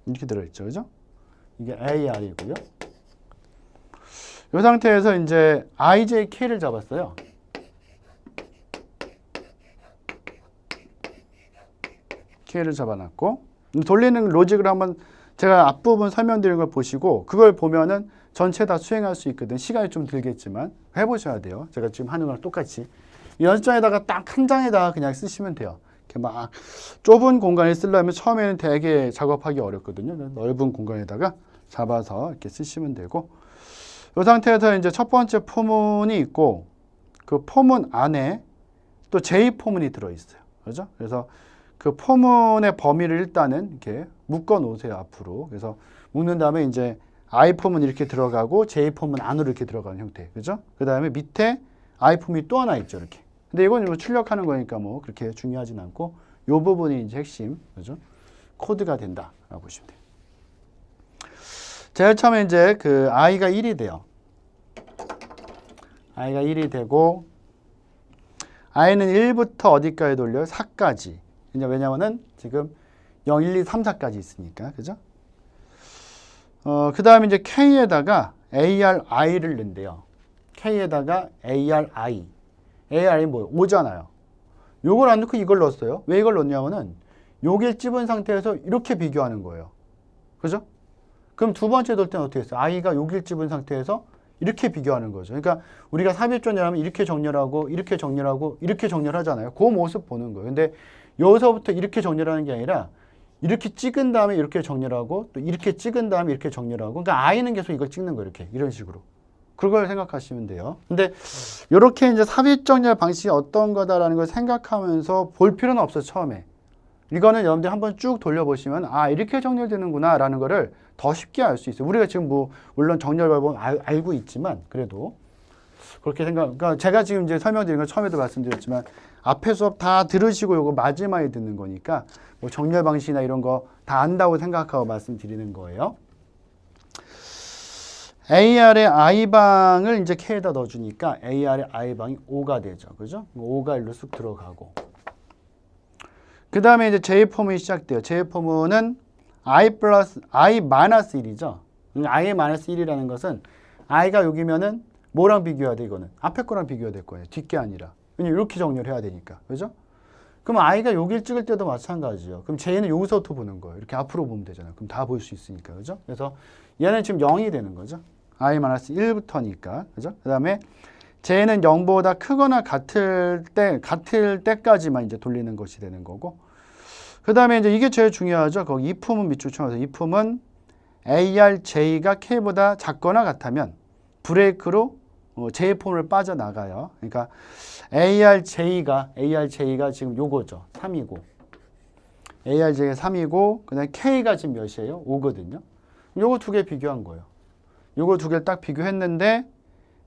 이렇게 들어있죠. 그죠? 이게 AR이고요. 이 상태에서 이제 IJK를 잡았어요. K를 잡아놨고 돌리는 로직을 한번 제가 앞부분 설명드린 걸 보시고 그걸 보면은 전체 다 수행할 수 있거든. 시간이 좀 들겠지만 해보셔야 돼요. 제가 지금 하는 거랑 똑같이 이 연습장에다가 딱 한 장에다가 그냥 쓰시면 돼요. 이렇게 막 좁은 공간에 쓰려면 처음에는 되게 작업하기 어렵거든요. 넓은 공간에다가 잡아서 이렇게 쓰시면 되고, 이 상태에서 이제 첫 번째 포문이 있고, 그 포문 안에 또 j 포문이 들어있어요. 그죠? 그래서 그 포문의 범위를 일단은 이렇게 묶어 놓으세요, 앞으로. 그래서 묶는 다음에 이제 I 포문 이렇게 들어가고 j 포문 안으로 이렇게 들어가는 형태. 그죠? 그 다음에 밑에 I 포문이 또 하나 있죠, 이렇게. 근데 이건 뭐 출력하는 거니까 뭐 그렇게 중요하진 않고, 요 부분이 이제 핵심, 그죠? 코드가 된다라고 보시면 돼요. 제일 처음에 이제 그 i가 1이 돼요. i가 1이 되고, i는 1부터 어디까지 돌려요? 4까지. 왜냐면은 지금 0, 1, 2, 3, 4까지 있으니까. 그죠? 그 다음에 이제 k에다가 ari를 넣는데요. k에다가 ari. ari는 뭐예요? 5잖아요. 요걸 안 넣고 이걸 넣었어요. 왜 이걸 넣냐면은 요게 찝은 상태에서 이렇게 비교하는 거예요. 그죠? 그럼 두 번째 돌 때는 어떻게 했어요? i가 요길 찝은 상태에서 이렇게 비교하는 거죠. 그러니까 우리가 삽입전열하면 이렇게 정렬하고 이렇게 정렬하고 이렇게 정렬하잖아요. 그 모습 보는 거예요. 근데 여기서부터 이렇게 정렬하는 게 아니라 이렇게 찍은 다음에 이렇게 정렬하고 또 이렇게 찍은 다음에 이렇게 정렬하고, 그러니까 i는 계속 이걸 찍는 거예요. 이렇게 이런 식으로. 그걸 생각하시면 돼요. 근데 이렇게 이제 삽입 정렬 방식이 어떤 거다라는 걸 생각하면서 볼 필요는 없어요, 처음에. 이거는 여러분들 한번 쭉 돌려보시면 아, 이렇게 정렬되는구나 라는 거를 더 쉽게 알 수 있어요. 우리가 지금 뭐 물론 정렬 방법은 알고 있지만 그래도 그렇게 그러니까 제가 지금 이제 설명드린 건 처음에도 말씀드렸지만 앞에 수업 다 들으시고 요거 마지막에 듣는 거니까 뭐 정렬 방식이나 이런 거 다 안다고 생각하고 말씀드리는 거예요. AR의 I방을 이제 K에다 넣어주니까 AR의 I방이 5가 되죠. 그죠? 5가 일로 쑥 들어가고. 그 다음에 이제 J 포문이 시작돼요. J 포문은 I 플러스, I 마이너스 1이죠. I 마이너스 1이라는 것은 I가 여기면은 뭐랑 비교해야 돼, 이거는? 앞에 거랑 비교해야 될 거예요. 뒷게 아니라. 왜냐면 이렇게 정렬해야 되니까. 그죠? 그럼 I가 여기를 찍을 때도 마찬가지죠. 그럼 J는 여기서부터 보는 거예요. 이렇게 앞으로 보면 되잖아요. 그럼 다 볼 수 있으니까. 그죠? 그래서 얘는 지금 0이 되는 거죠. I 마이너스 1부터니까. 그죠? 그 다음에 J는 0보다 크거나 같을 때까지만 이제 돌리는 것이 되는 거고. 그 다음에 이제 이게 제일 중요하죠. 거기 if은 밑줄 쳐서 if은 ARJ가 K보다 작거나 같다면 브레이크로 J 포문을 빠져나가요. 그러니까 ARJ가 지금 요거죠. 3이고. ARJ가 3이고, 그 다음에 K가 지금 몇이에요? 5거든요. 요거 두 개 비교한 거예요. 요거 두 개를 딱 비교했는데,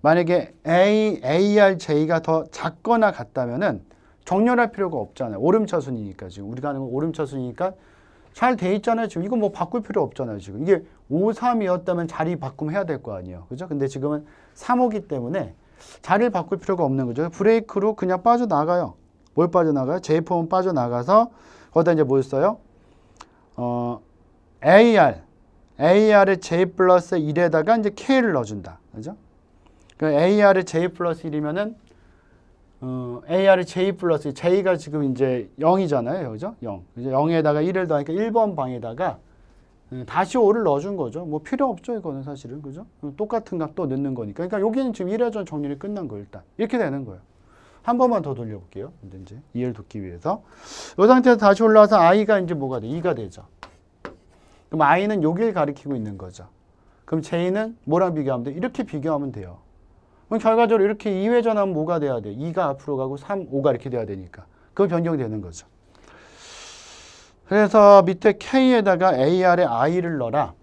만약에 ARJ가 더 작거나 같다면은 정렬할 필요가 없잖아요. 오름차순이니까 지금. 우리가 하는 건 오름차순이니까 잘 돼 있잖아요. 지금 이거 뭐 바꿀 필요 없잖아요. 지금 이게 5, 3이었다면 자리 바꿈 해야 될 거 아니에요. 그죠? 근데 지금은 3호기 때문에 자리를 바꿀 필요가 없는 거죠. 브레이크로 그냥 빠져나가요. 뭘 빠져나가요? J폼은 빠져나가서 거기다 이제 뭘 써요? AR의 J 플러스 1에다가 이제 K를 넣어준다. 그죠? 그러니까 AR의 J 플러스 1이면은 AR의 J 플러스 J가 지금 이제 0이잖아요. 그죠? 0. 이제 0에다가 1을 더하니까 1번 방에다가 다시 5를 넣어준 거죠. 뭐 필요 없죠. 이거는 사실은. 그죠? 똑같은 값 또 넣는 거니까. 그러니까 여기는 지금 1회전 정렬이 끝난 거예요. 일단. 이렇게 되는 거예요. 한 번만 더 돌려볼게요. 이제 이해를 돕기 위해서. 이 상태에서 다시 올라와서 I가 이제 뭐가 돼? 2가 되죠. 그럼 I는 여기를 가리키고 있는 거죠. 그럼 J는 뭐랑 비교하면 돼? 이렇게 비교하면 돼요. 그럼 결과적으로 이렇게 2회전하면 뭐가 돼야 돼? 2가 앞으로 가고 3, 5가 이렇게 돼야 되니까. 그거 변경되는 거죠. 그래서 밑에 K에다가 AR의 I를 넣어라.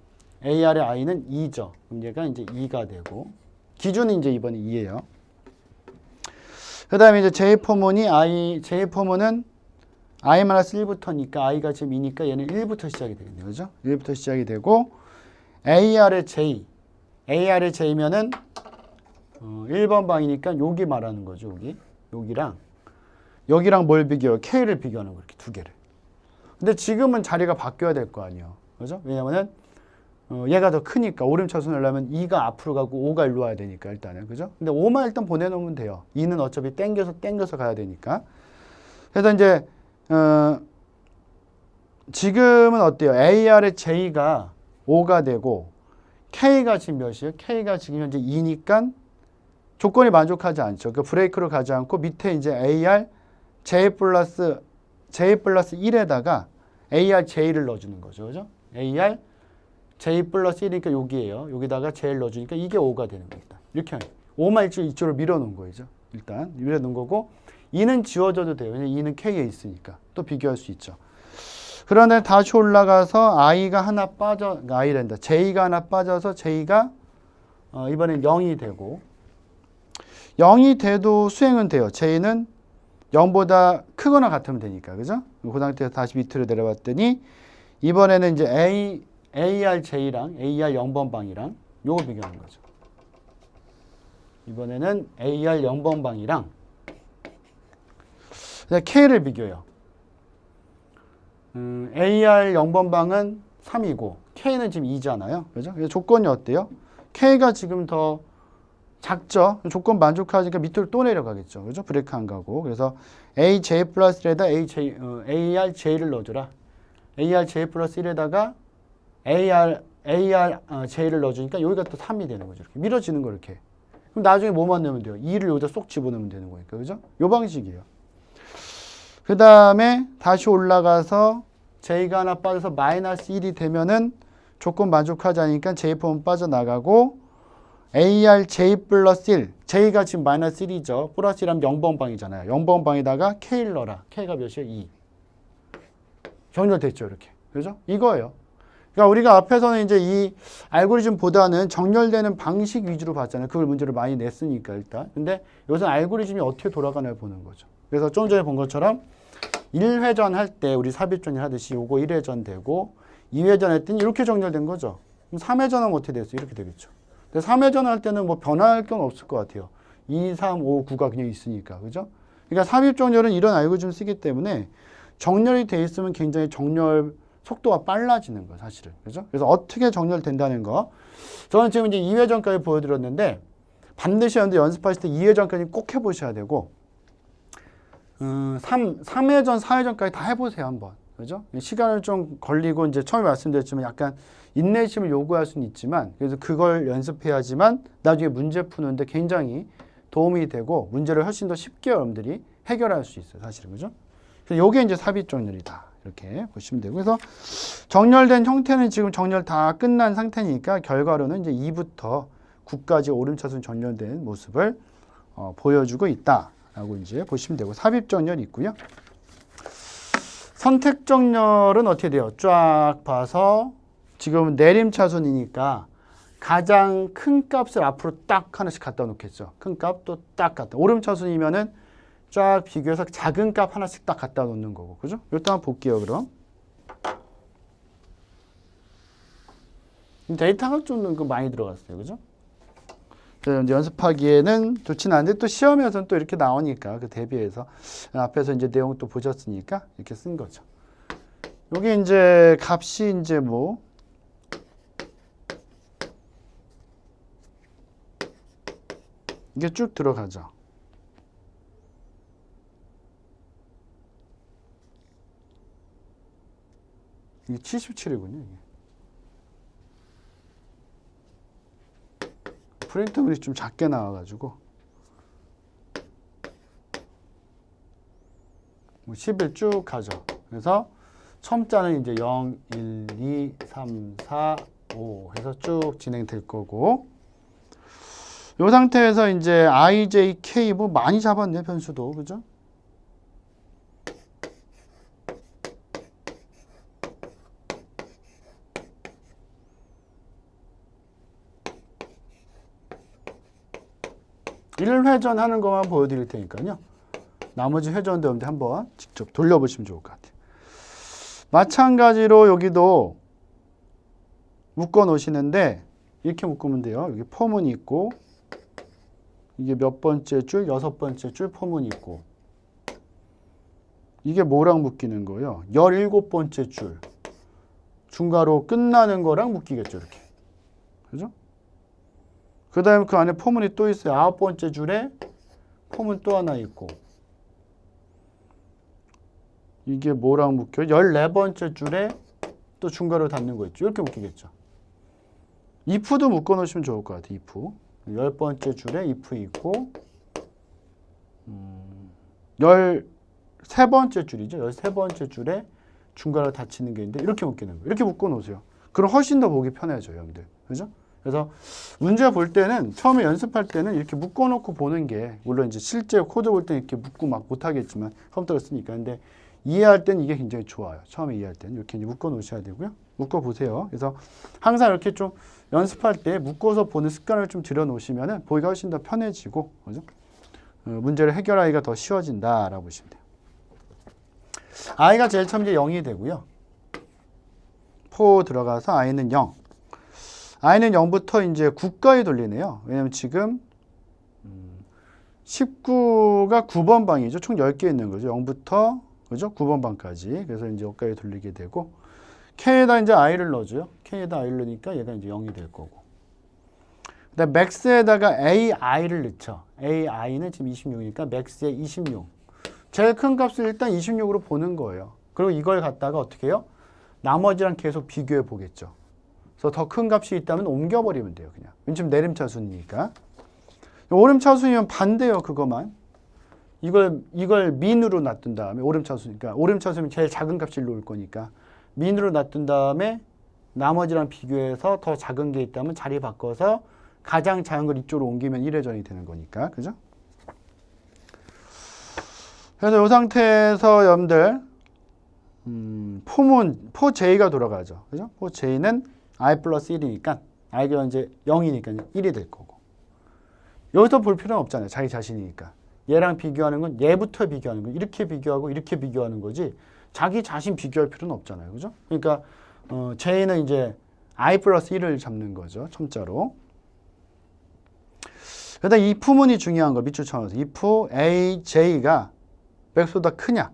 AR의 I는 2죠. 그럼 얘가 이제 2가 되고. 기준은 이제 이번에 2예요. 그 다음에 이제 J포문은 I-1부터니까 I가 지금 2니까 얘는 1부터 시작이 되겠네요. 그죠? 1부터 시작이 되고, AR의 J면은 1번 방이니까 여기 말하는 거죠. 여기랑 뭘 비교해요? K를 비교하는 거, 이렇게 두 개를. 근데 지금은 자리가 바뀌어야 될 거 아니에요. 그죠? 왜냐면은 얘가 더 크니까 오름차순을 하려면 2가 앞으로 가고 5가 일로 와야 되니까 일단은. 그죠? 근데 5만 일단 보내놓으면 돼요. 2는 어차피 땡겨서 가야 되니까. 그래서 이제 지금은 어때요? AR의 J가 5가 되고 K가 지금 몇이에요? K가 지금 현재 2니까 조건이 만족하지 않죠. 그 브레이크로 가지 않고 밑에 이제 AR J 플러스 j 플러스 1에다가 AR j를 넣어주는 거죠. 그죠? AR j 플러스 1이니까 여기에요. 여기다가 j를 넣어주니까 이게 5가 되는 겁니다. 이렇게 5만 이쪽으로 밀어놓은 거죠. 일단 밀어놓은 거고 2는 지워져도 돼요. 왜냐면 2는 k에 있으니까. 또 비교할 수 있죠. 그런데 다시 올라가서 i가 하나 빠져, i랜다. j가 하나 빠져서 j가 이번엔 0이 되고 0이 돼도 수행은 돼요. j는 0보다 크거나 같으면 되니까. 그죠? 그 상태에서 다시 밑으로 내려왔더니 이번에는 이제 ARJ랑 AR 0번 방이랑 요거 비교하는 거죠. 이번에는 AR 0번 방이랑 K를 비교해요. AR 0번 방은 3이고 K는 지금 2잖아요. 그죠? 그래서 조건이 어때요? K가 지금 더 작죠? 조건 만족하니까 밑으로 또 내려가겠죠. 그죠? 브레이크 안 가고. 그래서 AJ 플러스 1에다 ARJ를 넣어줘라. ARJ 플러스 1에다가 ARJ를 넣어주니까 여기가 또 3이 되는 거죠. 이렇게 밀어지는 거 이렇게. 그럼 나중에 뭐만 넣으면 돼요? 2를 여기다 쏙 집어넣으면 되는 거니까. 그죠? 요 방식이에요. 그 다음에 다시 올라가서 J가 하나 빠져서 마이너스 1이 되면은 조건 만족하지 않으니까 J폼은 빠져나가고 ARJ 플러스 1. J가 지금 마이너스 1이죠. 플러스 1하면 0번 방이잖아요. 0번 방에다가 K를 넣어라. K가 몇이에요? 2. 정렬됐죠. 이렇게. 그죠? 이거예요. 그러니까 우리가 앞에서는 이제 이 알고리즘보다는 정렬되는 방식 위주로 봤잖아요. 그걸 문제를 많이 냈으니까 일단. 근데 여기서 알고리즘이 어떻게 돌아가나 보는 거죠. 그래서 좀 전에 본 것처럼 1회전 할 때 우리 삽입정렬 하듯이 요거 1회전 되고 2회전 했더니 이렇게 정렬된 거죠. 그럼 3회전 하면 어떻게 됐어요? 이렇게 되겠죠. 근데 3회전 할 때는 뭐 변화할 건 없을 것 같아요. 2, 3, 5, 9가 그냥 있으니까. 그죠? 그러니까 삽입정렬은 이런 알고리즘을 쓰기 때문에 정렬이 돼 있으면 굉장히 정렬 속도가 빨라지는 거예요, 사실은. 그죠? 그래서 어떻게 정렬된다는 거. 저는 지금 이제 2회전까지 보여드렸는데 반드시 연습하실 때 2회전까지 꼭 해보셔야 되고 3회전, 4회전까지 다 해보세요, 한번. 그죠? 시간을 좀 걸리고 이제 처음에 말씀드렸지만 약간 인내심을 요구할 수는 있지만 그래서 그걸 연습해야지만 나중에 문제 푸는데 굉장히 도움이 되고 문제를 훨씬 더 쉽게 여러분들이 해결할 수 있어요, 사실은. 그죠? 그래서 요게 이제 삽입 정렬이다. 이렇게 보시면 되고. 그래서 정렬된 형태는 지금 정렬 다 끝난 상태니까 결과로는 이제 2부터 9까지 오름차순 정렬된 모습을 보여주고 있다라고 이제 보시면 되고 삽입 정렬이 있고요. 선택 정렬은 어떻게 돼요? 쫙 봐서 지금 내림차순이니까 가장 큰 값을 앞으로 딱 하나씩 갖다 놓겠죠. 큰 값도 딱 갖다. 오름차순이면은 쫙 비교해서 작은 값 하나씩 딱 갖다 놓는 거고. 그죠? 일단 한번 볼게요, 그럼. 데이터가 좀 많이 들어갔어요. 그죠? 이제 연습하기에는 좋진 않은데 또 시험에서는 또 이렇게 나오니까 그 대비해서 앞에서 이제 내용 또 보셨으니까 이렇게 쓴 거죠. 여기 이제 값이 이제 뭐 이게 쭉 들어가죠. 이게 77이군요. 이게. 프린터물이 좀 작게 나와가지고 10을 쭉 가죠. 그래서 첨자는 이제 0, 1, 2, 3, 4, 5 해서 쭉 진행될 거고 이 상태에서 이제 I, J, K 뭐 많이 잡았네 변수도. 그죠? 일 회전 하는 것만 보여드릴 테니까요. 나머지 회전도 여러분들 한번 직접 돌려보시면 좋을 것 같아요. 마찬가지로 여기도 묶어 놓으시는데 이렇게 묶으면 돼요. 여기 포문이 있고 이게 몇 번째 줄? 6번째 줄 포문이 있고 이게 뭐랑 묶이는 거예요? 17번째 줄. 중괄호 끝나는 거랑 묶이겠죠. 이렇게. 그죠? 그 다음에 그 안에 포문이 또 있어요. 9번째 줄에 포문 또 하나 있고 이게 뭐랑 묶여요? 14번째 줄에 또 중괄호 닫는 거 있죠. 이렇게 묶이겠죠. if도 묶어 놓으시면 좋을 것 같아요. if. 10번째 줄에 if 있고 세 번째 줄이죠. 여기 세 번째 줄에 중간을 닫히는 게 있는데 이렇게 묶이는 거예요. 이렇게 묶어 놓으세요. 그럼 훨씬 더 보기 편해져요, 여러분들. 그죠? 그래서 문제 볼 때는 처음에 연습할 때는 이렇게 묶어 놓고 보는 게 물론 이제 실제 코드 볼 때는 이렇게 묶고 막 못 하겠지만 컴퓨터를 쓰니까 근데 이해할 때는 이게 굉장히 좋아요. 처음에 이해할 때는 이렇게 이제 묶어 놓으셔야 되고요. 묶어 보세요. 그래서 항상 이렇게 좀 연습할 때 묶어서 보는 습관을 좀 들여 놓으시면은 보기가 훨씬 더 편해지고 그죠? 문제를 해결하기가 더 쉬워진다라고 보시면 돼요. i가 제일 처음 이제 0이 되고요. 4 들어가서 i는 0. i는 0부터 이제 9까지 돌리네요. 왜냐면 지금 19가 9번 방이죠. 총 10개 있는 거죠. 0부터 그죠? 9번 방까지. 그래서 이제 여기까지 돌리게 되고 k에다 이제 i를 넣어줘요. k에다 i를 넣으니까 얘가 이제 0이 될 거고. 그다음 max에다가 ai를 넣죠. ai는 지금 26이니까 max에 26. 제일 큰 값을 일단 26으로 보는 거예요. 그리고 이걸 갖다가 어떻게 해요? 나머지랑 계속 비교해 보겠죠. 그래서 더 큰 값이 있다면 옮겨버리면 돼요. 그냥. 지금 내림차순이니까. 오름차순이면 반대요. 그거만. 이걸 민으로 놔둔 다음에 오름차순이니까 오름차순이면 제일 작은 값을 놓을 거니까 민으로 놔둔 다음에 나머지랑 비교해서 더 작은 게 있다면 자리 바꿔서 가장 작은 걸 이쪽으로 옮기면 1회전이 되는 거니까. 그죠? 그래서 이 상태에서 여러분들 4j가 돌아가죠. 그죠? 4j는 i 플러스 1이니까 i가 이제 0이니까 1이 될 거고. 여기서 볼 필요는 없잖아요. 자기 자신이니까. 얘랑 비교하는 건 얘부터 비교하는 거. 이렇게 비교하고 이렇게 비교하는 거지. 자기 자신 비교할 필요는 없잖아요. 그죠? 그러니까 j는 이제 i 플러스 1을 잡는 거죠. 첨자로. 그다음 if문이 중요한 거. 밑줄 쳐서 if aj가 max보다 크냐?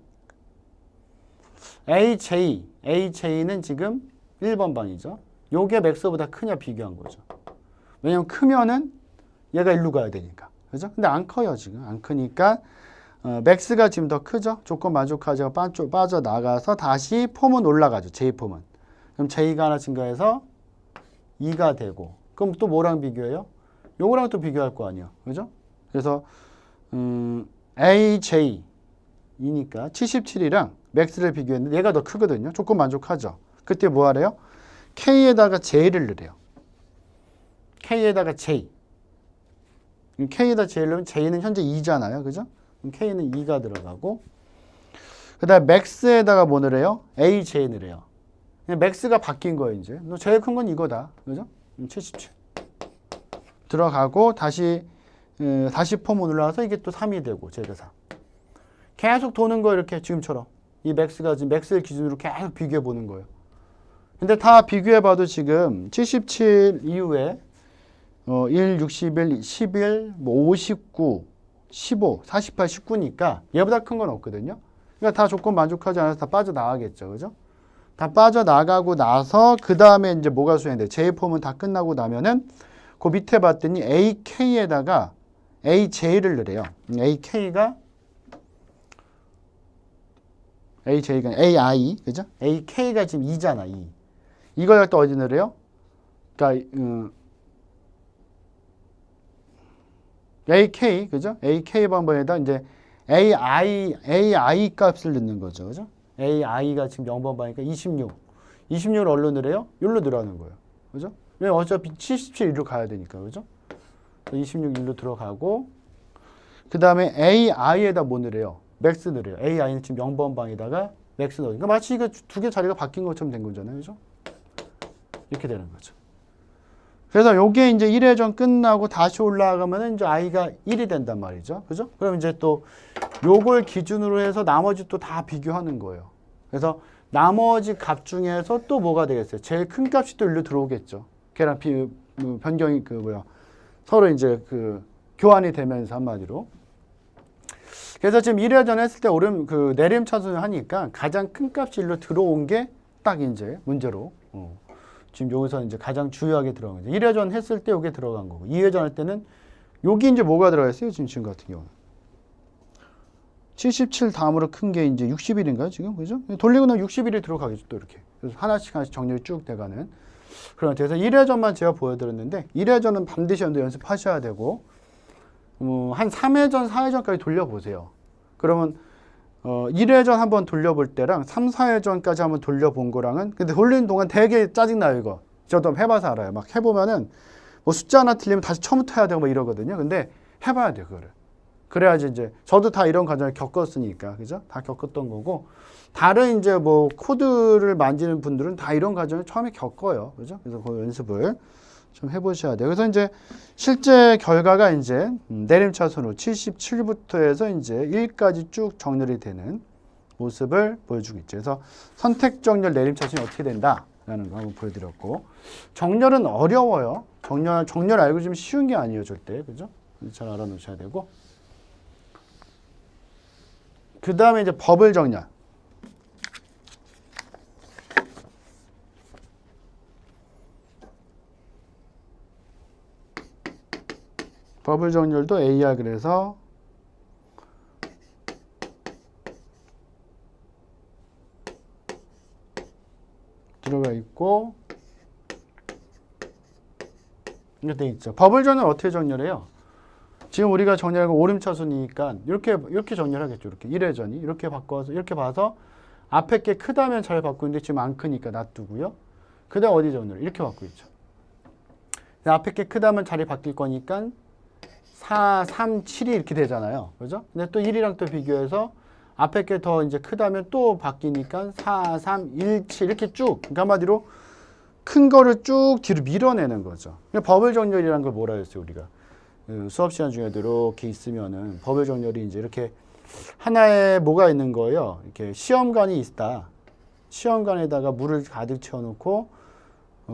aj는 지금 1번 방이죠. 요게 max보다 크냐 비교한 거죠. 왜냐면 크면은 얘가 일로 가야 되니까. 그죠? 근데 안 커요, 지금. 안 크니까 max가 지금 더 크죠? 조건 만족하자가 빠져나가서 다시 폼은 올라가죠. j폼은. 그럼 j가 하나 증가해서 2가 되고. 그럼 또 뭐랑 비교해요? 요거랑 또 비교할 거 아니에요. 그죠? 그래서 aj 이니까 77이랑 max를 비교했는데 얘가 더 크거든요. 조건 만족하죠. 그때 뭐 하래요? k에다가 j를 넣으래요. k에다가 j. k에다 j를 넣으면 j는 현재 2잖아요. 그죠? 그럼 k는 2가 들어가고 그 다음에 max에다가 뭐 넣으래요? aj 넣으래요. max가 바뀐 거예요. 이제 제일 큰 건 이거다. 그죠? 77 들어가고 다시 폼을 올라와서 이게 또 3이 되고 제가 3 계속 도는 거예요. 이렇게 지금처럼 이 max가 지금 max를 기준으로 계속 비교해 보는 거예요. 근데 다 비교해 봐도 지금 77 이후에 1, 61, 11, 뭐 59, 15, 48, 19니까 얘보다 큰 건 없거든요. 그러니까 다 조건 만족하지 않아서 다 빠져나가겠죠. 그죠? 다 빠져나가고 나서 그 다음에 이제 뭐가 수행돼? J폼은 다 끝나고 나면은 그 밑에 봤더니 AK에다가 AJ를 넣으래요. AJ가 AI, 그죠? AK가 지금 2잖아, 2. 이걸 또 어디 넣으래요? 그러니까 AK, 그죠? AK 번번에다 이제 AI 값을 넣는 거죠. 그죠? AI가 지금 0번 방이니까 26. 26을 얼로 넣으래요? 여기로 들어가는 거예요. 그죠? 왜 어차피 77 1로 가야 되니까. 그죠? 26 1로 들어가고 그 다음에 AI에다 뭐 넣으래요? 맥스 넣으래요. AI는 지금 0번 방에다가 맥스 넣으니까 마치 이거 두 개 자리가 바뀐 것처럼 된 거잖아요. 그죠? 이렇게 되는 거죠. 그래서 요게 이제 1회전 끝나고 다시 올라가면은 이제 i가 1이 된단 말이죠. 그죠? 그럼 이제 또 요걸 기준으로 해서 나머지 또 다 비교하는 거예요. 그래서 나머지 값 중에서 또 뭐가 되겠어요? 제일 큰 값이 또 일로 들어오겠죠. 걔랑 변경이 서로 이제 교환이 되면서 한마디로. 그래서 지금 1회전 했을 때 내림차순을 하니까 가장 큰 값이 일로 들어온 게 딱 이제 문제로. 지금 여기서 이제 가장 주요하게 들어간 거죠. 1회전 했을 때 이게 들어간 거고 2회전 할 때는 여기 이제 뭐가 들어가 있어요? 지금 같은 경우는 77 다음으로 큰 게 이제 61인가요? 지금 그죠? 돌리고 나면 61이 들어가겠죠. 또 이렇게. 그래서 하나씩 정렬이 쭉 돼가는 그런 그래서 1회전만 제가 보여드렸는데 1회전은 반드시 연습하셔야 되고 한 3회전, 4회전까지 돌려보세요. 그러면 1회전 한번 돌려볼 때랑 3, 4회전까지 한번 돌려본 거랑은 근데 돌리는 동안 되게 짜증나요 이거. 저도 해봐서 알아요. 막 해보면은 뭐 숫자 하나 틀리면 다시 처음부터 해야 되고 뭐 이러거든요. 근데 해봐야 돼요 그거를. 그래야지 이제 저도 다 이런 과정을 겪었으니까 그죠? 다 겪었던 거고 다른 이제 뭐 코드를 만지는 분들은 다 이런 과정을 처음에 겪어요. 그죠? 그래서 그 연습을 좀 해보셔야 돼요. 그래서 이제 실제 결과가 이제 내림차순으로 77부터 해서 이제 1까지 쭉 정렬이 되는 모습을 보여주고 있죠. 그래서 선택 정렬 내림차순이 어떻게 된다라는 거 한번 보여드렸고 정렬은 어려워요. 정렬 알고 좀 쉬운 게 아니에요, 절대. 그죠? 잘 알아놓으셔야 되고 그 다음에 이제 버블 정렬. 버블 정렬도 AR 그래서 들어가 있고 이렇게 돼 있죠. 버블 정렬 어떻게 정렬해요? 지금 우리가 정렬하고 오름차순이니까 이렇게 정렬하겠죠. 이렇게 1회전이 이렇게 바꿔서 이렇게 봐서 앞에 게 크다면 잘 바꾸고 있는데 지금 안 크니까 놔두고요. 그 다음 어디 정렬? 이렇게 바꾸고 있죠. 앞에 게 크다면 자리 바뀔 거니까 4, 3, 7이 이렇게 되잖아요. 그죠? 근데 또 1이랑 또 비교해서 앞에 게 더 이제 크다면 또 바뀌니까 4, 3, 1, 7 이렇게 쭉. 그러니까 한마디로 큰 거를 쭉 뒤로 밀어내는 거죠. 버블 정렬이라는 걸 뭐라 했어요, 우리가? 수업 시간 중에도 이렇게 있으면은 버블 정렬이 이제 이렇게 하나에 뭐가 있는 거예요? 이렇게 시험관이 있다. 시험관에다가 물을 가득 채워놓고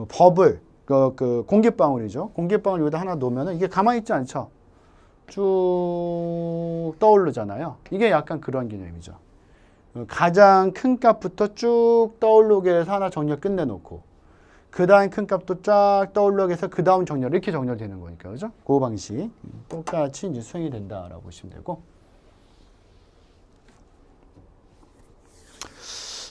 버블, 그 공기방울이죠. 공기방울 여기다 하나 놓으면은 이게 가만히 있지 않죠. 쭉 떠오르잖아요. 이게 약간 그런 개념이죠. 가장 큰 값부터 쭉 떠오르게 해서 하나 정렬 끝내놓고 그 다음 큰 값도 쫙 떠오르게 해서 그 다음 정렬 이렇게 정렬되는 거니까 그죠? 그 방식 똑같이 이제 수행이 된다라고 보시면 되고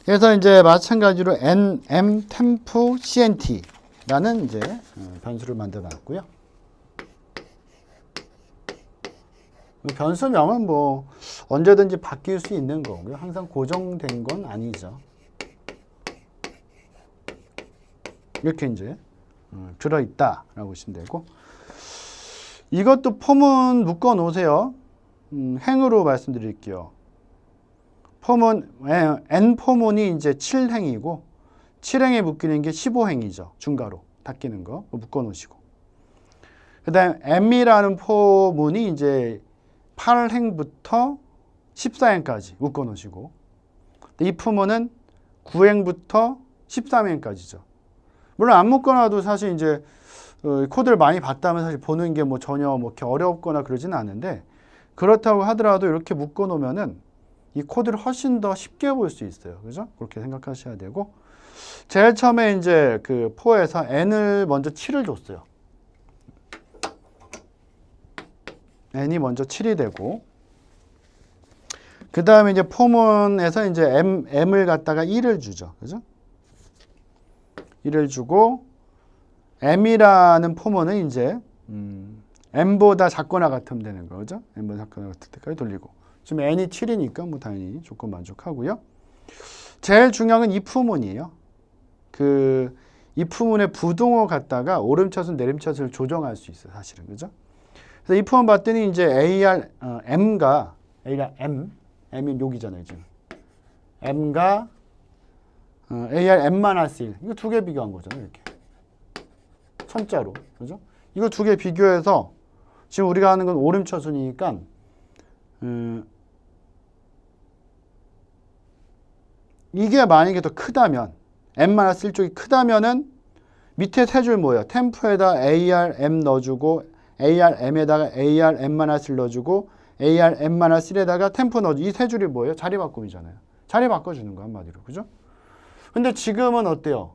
그래서 이제 마찬가지로 m 템프 cnt라는 이제 변수를 만들어 놨고요. 변수명은 뭐 언제든지 바뀔 수 있는 거고요. 항상 고정된 건 아니죠. 이렇게 이제 들어있다라고 보시면 되고 이것도 폼은 묶어 놓으세요. 행으로 말씀드릴게요. 폼은 n포문이 이제 7행이고 7행에 묶이는 게 15행이죠. 중괄호 닫히는 거 묶어 놓으시고 그 다음에 m이라는 포문이 이제 8행부터 14행까지 묶어 놓으시고 이 포문은 9행부터 13행까지죠. 물론 안 묶어놔도 사실 이제 코드를 많이 봤다면 사실 보는 게 뭐 전혀 뭐 이렇게 어렵거나 그러지는 않은데 그렇다고 하더라도 이렇게 묶어 놓으면은 이 코드를 훨씬 더 쉽게 볼 수 있어요. 그죠? 그렇게 생각하셔야 되고 제일 처음에 이제 그 포에서 n을 먼저 7을 줬어요. n이 먼저 7이 되고 그 다음에 이제 포문에서 이제 m을 갖다가 1을 주죠. 그죠? 1을 주고 m이라는 포문은 이제 m보다 작거나 같으면 되는 거죠. m보다 작거나 같을 때까지 돌리고 지금 n이 7이니까 뭐 당연히 조건 만족하고요. 제일 중요한 건 if 문이에요. 그 if 문의 부동어 갖다가 오름차순 내림차순을 조정할 수 있어요. 사실은 그죠? 그래서 if 문 봤더니 이제 m가 m이 여기잖아요 지금 m가 m-1 이거 두 개 비교한 거잖아요. 이렇게 천자로 그죠? 이거 두 개 비교해서 지금 우리가 하는 건 오름차순이니까 이게 만약에 더 크다면 m-1 쪽이 크다면은 밑에 세 줄 뭐예요? 템프에다 AR-M 넣어주고 AR-M에다가 AR-M-1 넣어주고 AR-M-1에다가 템프 넣어주고 이 세 줄이 뭐예요? 자리 바꿈이잖아요. 자리 바꿔주는 거 한마디로 그죠? 근데 지금은 어때요?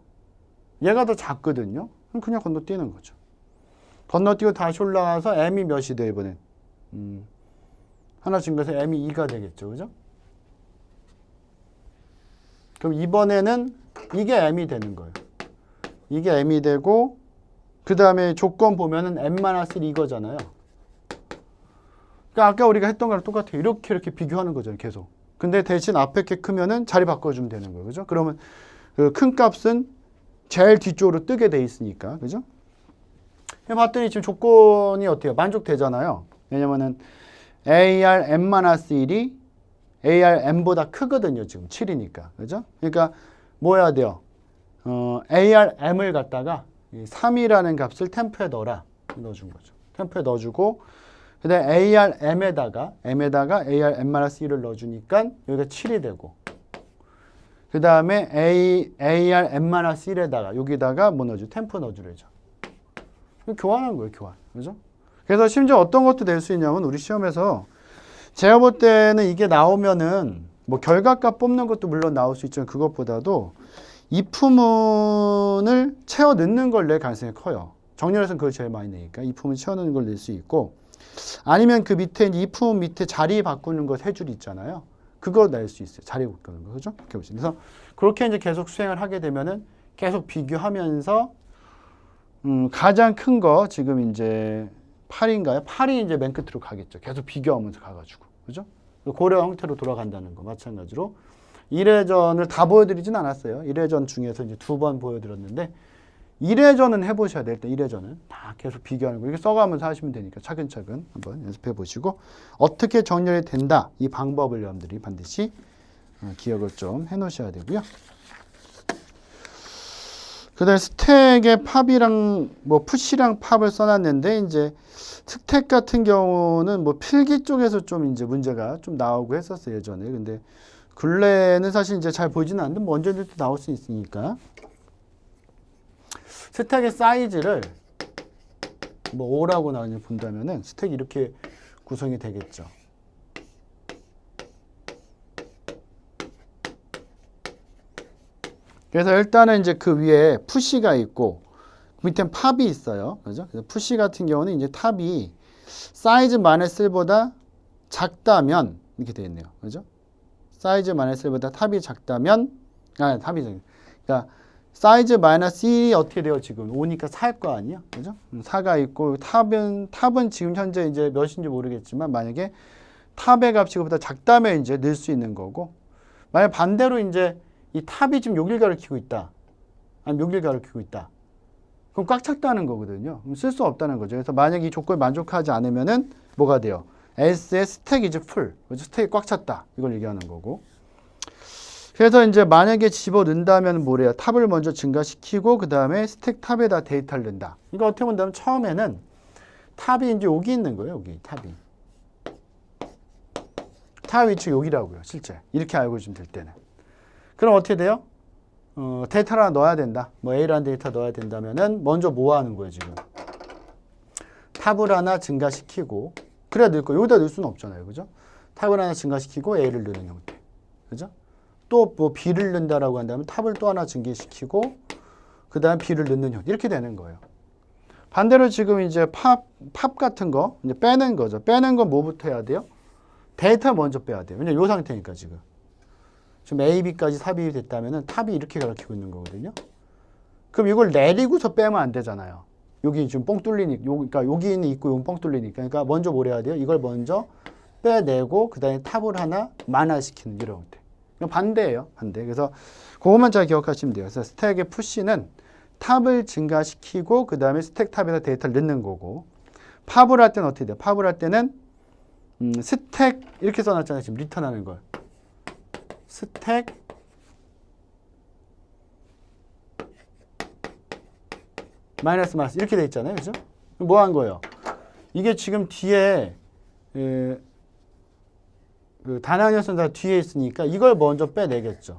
얘가 더 작거든요. 그럼 그냥 건너뛰는 거죠. 건너뛰고 다시 올라가서 m이 몇이 돼 이번엔? 하나 증가해서 m이 2가 되겠죠. 그죠? 그럼 이번에는 이게 m이 되는 거예요. 이게 m이 되고 그 다음에 조건 보면은 m-1 이거잖아요. 그러니까 아까 우리가 했던 거랑 똑같아요. 이렇게 비교하는 거잖아요. 계속. 근데 대신 앞에 게 크면은 자리 바꿔주면 되는 거예요. 그죠? 그러면 그 큰 값은 제일 뒤쪽으로 뜨게 돼 있으니까. 그죠? 봤더니 지금 조건이 어때요? 만족되잖아요. 왜냐면은 ARM-1이 ARM보다 크거든요. 지금 7이니까. 그죠? 그러니까 뭐 해야 돼요? ARM을 갖다가 3이라는 값을 템프에 넣어라. 넣어준 거죠. 템프에 넣어주고 그 다음에 ARM에다가 ARM-1을 넣어주니까 여기가 7이 되고 그 다음에 ARM-1에다가 여기다가 뭐 넣어줘? 템프 넣어주래죠. 교환한 거예요. 교환. 그죠? 그래서 심지어 어떤 것도 낼 수 있냐면 우리 시험에서 제가 볼 때는 이게 나오면은 뭐 결과값 뽑는 것도 물론 나올 수 있지만 그것보다도 if문을 채워 넣는 걸 낼 가능성이 커요. 정렬에서는 그걸 제일 많이 내니까 if문 채워 넣는 걸 낼 수 있고 아니면 그 밑에 이제 if문 밑에 자리 바꾸는 거 세 줄 있잖아요. 그거 낼 수 있어요. 자리 바꾸는 거. 그죠? 이렇게 보시면. 그래서 그렇게 이제 계속 수행을 하게 되면은 계속 비교하면서 가장 큰 거 지금 이제 8인가요? 8이 이제 맨 끝으로 가겠죠. 계속 비교하면서 가가지고. 그죠? 고려 형태로 돌아간다는 거. 마찬가지로 1회전을 다 보여드리진 않았어요. 1회전 중에서 이제 2번 보여드렸는데 1회전은 해보셔야 돼요. 일단 1회전은 다 계속 비교하는 거. 이렇게 써가면서 하시면 되니까 차근차근 한번 연습해 보시고 어떻게 정렬이 된다. 이 방법을 여러분들이 반드시 기억을 좀 해놓으셔야 되고요. 그 다음에 스택에 팝이랑 뭐 푸시랑 팝을 써놨는데 이제 스택 같은 경우는 뭐 필기 쪽에서 좀 이제 문제가 좀 나오고 했었어요. 예전에. 근데 근래는 사실 이제 잘 보이지는 않는데 뭐 언제든지 나올 수 있으니까 스택의 사이즈를 뭐 5라고 나중에 본다면은 스택이 이렇게 구성이 되겠죠. 그래서 일단은 이제 그 위에 푸시가 있고 밑에 팝이 있어요. 그죠? 그래서 푸시 같은 경우는 이제 탑이 사이즈 마이너스 1보다 작다면 이렇게 되어 있네요. 그죠? 사이즈 마이너스 1보다 탑이 작다면 그러니까 사이즈 마이너스 1이 어떻게 돼요? 지금 5니까 4일 거 아니에요? 그죠? 4가 있고 탑은 지금 현재 이제 몇인지 모르겠지만 만약에 탑의 값이 그보다 작다면 이제 넣을 수 있는 거고 만약 반대로 이제 이 탑이 지금 여길 가리키고 있다. 아니면 여길 가리키고 있다. 그럼 꽉 찼다는 거거든요. 쓸 수 없다는 거죠. 그래서 만약 이 조건에 만족하지 않으면은 뭐가 돼요? S의 스택 is full. 스택이 꽉 찼다. 이걸 얘기하는 거고. 그래서 이제 만약에 집어 넣는다면 뭐래요? 탑을 먼저 증가시키고 그 다음에 스택 탑에다 데이터를 넣는다. 이거 어떻게 본다면 처음에는 탑이 이제 여기 있는 거예요. 여기 탑이. 탑 위치 여기라고요. 실제. 이렇게 알고 있으면 될 때는. 그럼 어떻게 돼요? 데이터를 하나 넣어야 된다. 뭐 A라는 데이터 넣어야 된다면은 먼저 뭐 하는 거예요, 지금? 탑을 하나 증가시키고 그래야 넣을 거예요. 여기다 넣을 수는 없잖아요. 그죠? 탑을 하나 증가시키고 A를 넣는 형태. 그죠? 또 뭐 B를 넣는다라고 한다면 탑을 또 하나 증가시키고 그 다음 B를 넣는 형태. 이렇게 되는 거예요. 반대로 지금 이제 팝 같은 거 이제 빼는 거죠. 빼는 건 뭐부터 해야 돼요? 데이터 먼저 빼야 돼요. 왜냐면 이 상태니까 지금. 지금 A, B까지 삽입이 됐다면 탑이 이렇게 가리키고 있는 거거든요. 그럼 이걸 내리고서 빼면 안 되잖아요. 여기 지금 뻥 뚫리니까, 그러니까 여기는 있고 여기 뻥 뚫리니까. 그러니까 먼저 뭘 해야 돼요? 이걸 먼저 빼내고 그 다음에 탑을 하나 만화시키는 이런 형태. 이건 반대예요. 반대. 그래서 그것만 잘 기억하시면 돼요. 그래서 스택의 푸시는 탑을 증가시키고 그 다음에 스택 탑에다 데이터를 넣는 거고 팝을 할 때는 어떻게 돼요? 팝을 할 때는 스택 이렇게 써놨잖아요. 지금 리턴하는 걸. 스택 마이너스 이렇게 돼 있잖아요. 그죠? 뭐 한 거예요? 이게 지금 뒤에 그 단항연선 다 뒤에 있으니까 이걸 먼저 빼내겠죠.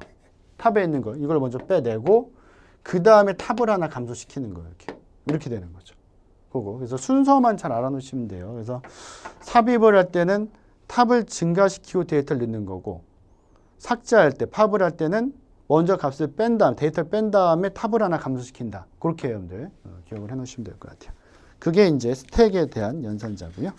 탑에 있는 걸 이걸 먼저 빼내고 그 다음에 탑을 하나 감소시키는 거예요. 이렇게 되는 거죠. 그거. 그래서 순서만 잘 알아놓으시면 돼요. 그래서 삽입을 할 때는 탑을 증가시키고 데이터를 넣는 거고 삭제할 때, 팝을 할 때는 먼저 값을 뺀 다음, 데이터를 뺀 다음에 탑을 하나 감소시킨다. 그렇게 여러분들 기억을 해놓으시면 될 것 같아요. 그게 이제 스택에 대한 연산자고요.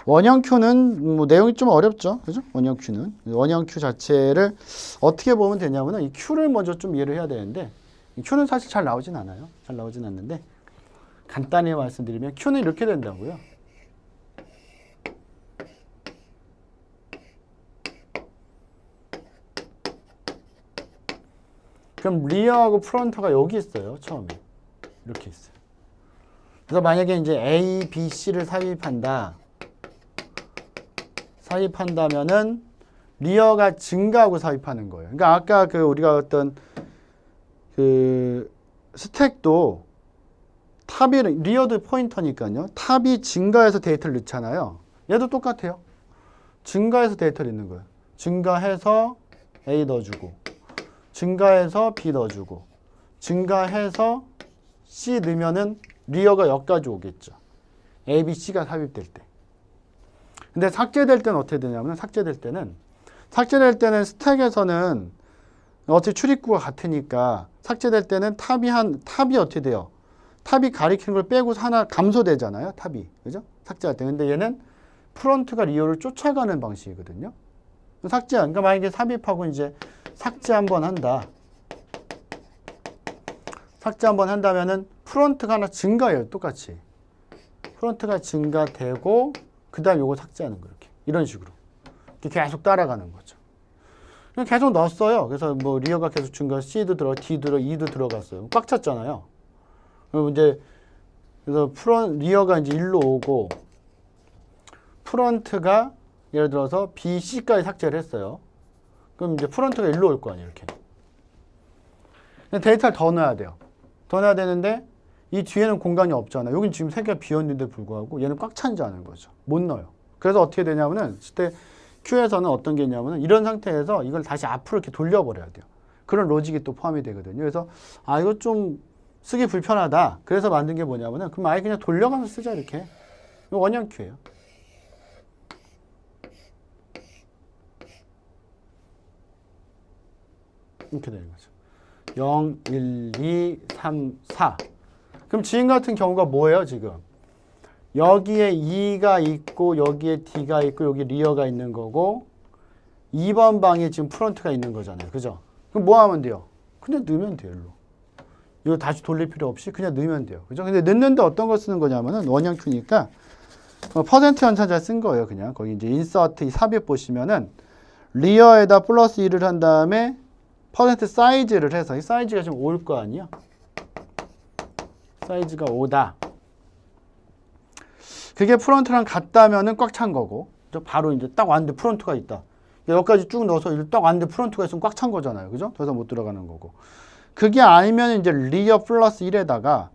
원형 큐는 뭐 내용이 좀 어렵죠. 그죠? 원형 큐는. 원형 큐 자체를 어떻게 보면 되냐면은 이 큐를 먼저 좀 이해를 해야 되는데 이 큐는 사실 잘 나오진 않아요. 잘 나오진 않는데 간단히 말씀드리면 큐는 이렇게 된다고요. 그럼 리어하고 프론트가 여기 있어요. 처음에. 이렇게 있어요. 그래서 만약에 이제 A, B, C를 삽입한다면은 리어가 증가하고 삽입하는 거예요. 그러니까 아까 그 우리가 어떤 그 스택도 탑이 리어도 포인터니까요. 탑이 증가해서 데이터를 넣잖아요. 얘도 똑같아요. 증가해서 데이터를 넣는 거예요. 증가해서 A 넣어주고, 증가해서 B 넣어주고, 증가해서 C 넣으면은 리어가 여기까지 오겠죠. A, B, C가 삽입될 때. 근데 삭제될 때는 어떻게 되냐면 삭제될 때는 스택에서는 어차피 출입구가 같으니까 삭제될 때는 탑이 어떻게 돼요? 탑이 가리키는 걸 빼고 하나 감소되잖아요. 탑이. 그죠? 삭제할 때. 근데 얘는 프론트가 리어를 쫓아가는 방식이거든요. 그러니까 만약에 삽입하고 이제 삭제 한번 한다면은 프론트가 하나 증가해요. 똑같이. 프론트가 증가되고 그 다음에 요거 삭제하는 거예요. 이렇게. 이런 식으로. 이렇게 계속 따라가는 거죠. 계속 넣었어요. 그래서 뭐 리어가 계속 증가, C도 들어, D도 E도 들어갔어요. 꽉 찼잖아요. 그럼 이제 그래서 리어가 이제 일로 오고 프론트가 예를 들어서 B, C까지 삭제를 했어요. 그럼 이제 프론트가 일로 올 거 아니에요. 이렇게. 데이터를 더 넣어야 돼요. 더 넣어야 되는데 이 뒤에는 공간이 없잖아요. 여긴 지금 3개가 비었는데 불구하고 얘는 꽉 찬 자는 거죠. 못 넣어요. 그래서 어떻게 되냐면은 그때 Q에서는 어떤 게 있냐면은 이런 상태에서 이걸 다시 앞으로 이렇게 돌려버려야 돼요. 그런 로직이 또 포함이 되거든요. 그래서 이거 좀 쓰기 불편하다. 그래서 만든 게 뭐냐면은 그럼 아예 그냥 돌려가면서 쓰자 이렇게. 이거 원형 Q예요. 이렇게 되는 거죠. 0, 1, 2, 3, 4. 그럼 지금 같은 경우가 뭐예요, 지금? 여기에 2가 있고, 여기에 D가 있고, 여기 리어가 있는 거고, 2번 방에 지금 프론트가 있는 거잖아요. 그죠? 그럼 뭐 하면 돼요? 그냥 넣으면 돼요, 일로. 이거 다시 돌릴 필요 없이 그냥 넣으면 돼요. 그죠? 근데 넣는데 어떤 거 쓰는 거냐면은 원형 Q니까, 퍼센트 연산자 쓴 거예요, 그냥. 거기 이제 인서트 삽입 보시면은, 리어에다 플러스 1을 한 다음에, 퍼센트 사이즈를 해서 이 사이즈가 지금 5일 거 아니야? 사이즈가 5다. 그게 프론트랑 같다면은 꽉 찬 거고 바로 이제 딱 왔는데 프론트가 있다. 여기까지 쭉 넣어서 딱 왔는데 프론트가 있으면 꽉 찬 거잖아요. 그죠? 더 이상 못 들어가는 거고. 그게 아니면 이제 리어 플러스 1에다가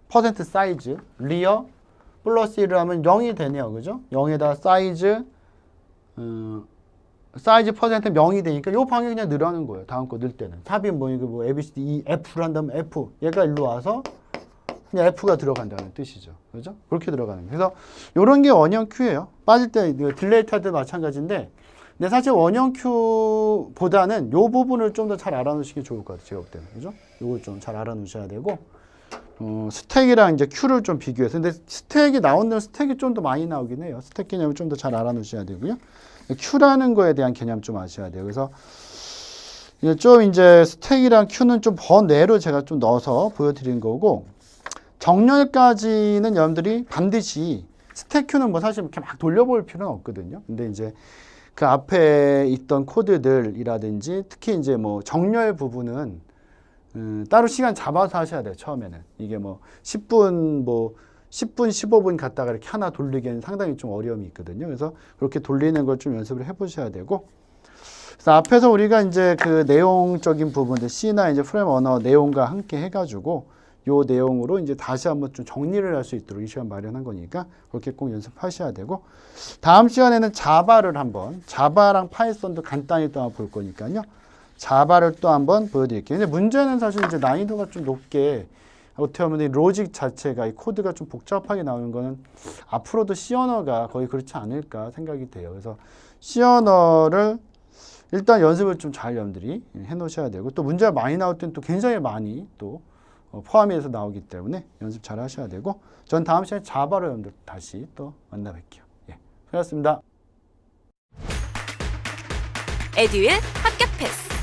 퍼센트 사이즈 리어 플러스 1을 하면 0이 되네요. 그죠? 0에다 사이즈 사이즈 퍼센트 0이 되니까 요 방에 그냥 넣으라는 거예요. 다음 거 넣을 때는. 삽입 뭐 A, B, C, D, E, F를 한다면 F. 얘가 일로 와서 그냥 F가 들어간다는 뜻이죠. 그죠? 그렇게 들어가는 거예요. 그래서 요런 게 원형 Q예요. 빠질 때 딜레이트 할 때 마찬가지인데 근데 사실 원형 Q보다는 요 부분을 좀 더 잘 알아놓으시기 좋을 것 같아요. 제가 볼 때는. 그죠? 요걸 좀 잘 알아놓으셔야 되고 스택이랑 이제 Q를 좀 비교해서 근데 스택이 나오는 스택이 좀 더 많이 나오긴 해요. 스택 개념을 좀 더 잘 알아놓으셔야 되고요. Q라는 거에 대한 개념 좀 아셔야 돼요. 그래서 좀 이제 스택이랑 Q는 좀 번외로 제가 좀 넣어서 보여드린 거고 정렬까지는 여러분들이 반드시 스택 Q는 뭐 사실 이렇게 막 돌려볼 필요는 없거든요. 근데 이제 그 앞에 있던 코드들이라든지 특히 이제 뭐 정렬 부분은 따로 시간 잡아서 하셔야 돼요. 처음에는 이게 뭐 10분 15분 갔다가 이렇게 하나 돌리기에는 상당히 좀 어려움이 있거든요. 그래서 그렇게 돌리는 걸 좀 연습을 해보셔야 되고, 그래서 앞에서 우리가 이제 그 내용적인 부분들 C나 이제 프레임 언어 내용과 함께 해가지고 요 내용으로 이제 다시 한번 좀 정리를 할 수 있도록 이 시간 마련한 거니까 그렇게 꼭 연습하셔야 되고, 다음 시간에는 자바를 한번 자바랑 파이썬도 간단히 또 한번 볼 거니까요. 자바를 또 한번 보여드릴게요. 근데 문제는 사실 이제 난이도가 좀 높게 어떻게 보면 이 로직 자체가 이 코드가 좀 복잡하게 나오는 거는 앞으로도 C 언어가 거의 그렇지 않을까 생각이 돼요. 그래서 C 언어를 일단 연습을 좀 잘 여러분들이 해 놓으셔야 되고 또 문제가 많이 나올 때는 또 굉장히 많이 또 포함해서 나오기 때문에 연습 잘 하셔야 되고 전 다음 시간에 자바로 여러분들 다시 또 만나 뵐게요. 예, 수고하셨습니다. 에듀윌 합격 패스.